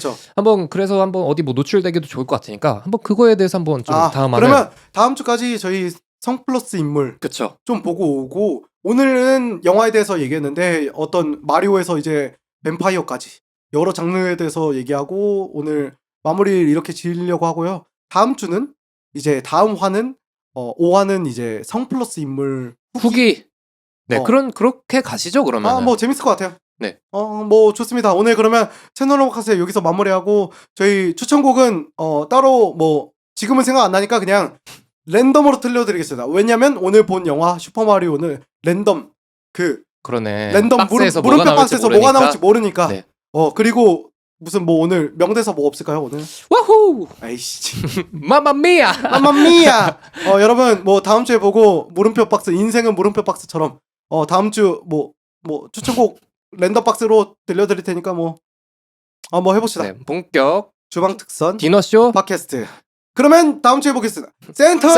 그래서 한번 어디 뭐 노출되기도 좋을 것 같으니까 한번 그거에 대해서 한번 좀
그러면 다음 주까지 저희 성 플러스 인물
그쵸.
좀 보고 오고 오늘은 영화에 대해서 얘기했는데 어떤 마리오에서 이제 뱀파이어까지 여러 장르에 대해서 얘기하고 오늘 마무리를 이렇게 지으려고 하고요. 다음 주는 이제 다음 화는 5화는 이제 성 플러스 인물
후기. 네, 그렇게 가시죠, 그러면.
뭐 재밌을 것 같아요.
네.
뭐 좋습니다. 오늘 그러면 채널 오마카세 여기서 마무리하고 저희 추천곡은 따로 뭐 지금은 생각 안 나니까 그냥 랜덤으로 들려드리겠습니다. 왜냐면 오늘 본 영화 슈퍼마리오는 랜덤
그러네.
랜덤
박스에서
물음표 박스에서 뭐가 나올지 모르니까.
네.
그리고 무슨 뭐 오늘 명대사 뭐 없을까요 오늘?
와후!
아이씨.
마마미야!
마마미야! 여러분 뭐 다음 주에 보고 물음표 박스 인생은 물음표 박스처럼 다음 주 뭐 추천곡 랜덤 박스로 들려드릴 테니까 뭐 해봅시다.
네, 본격
주방 특선
디너쇼
팟캐스트. 그러면 다음 주에 보겠습니다.
센터!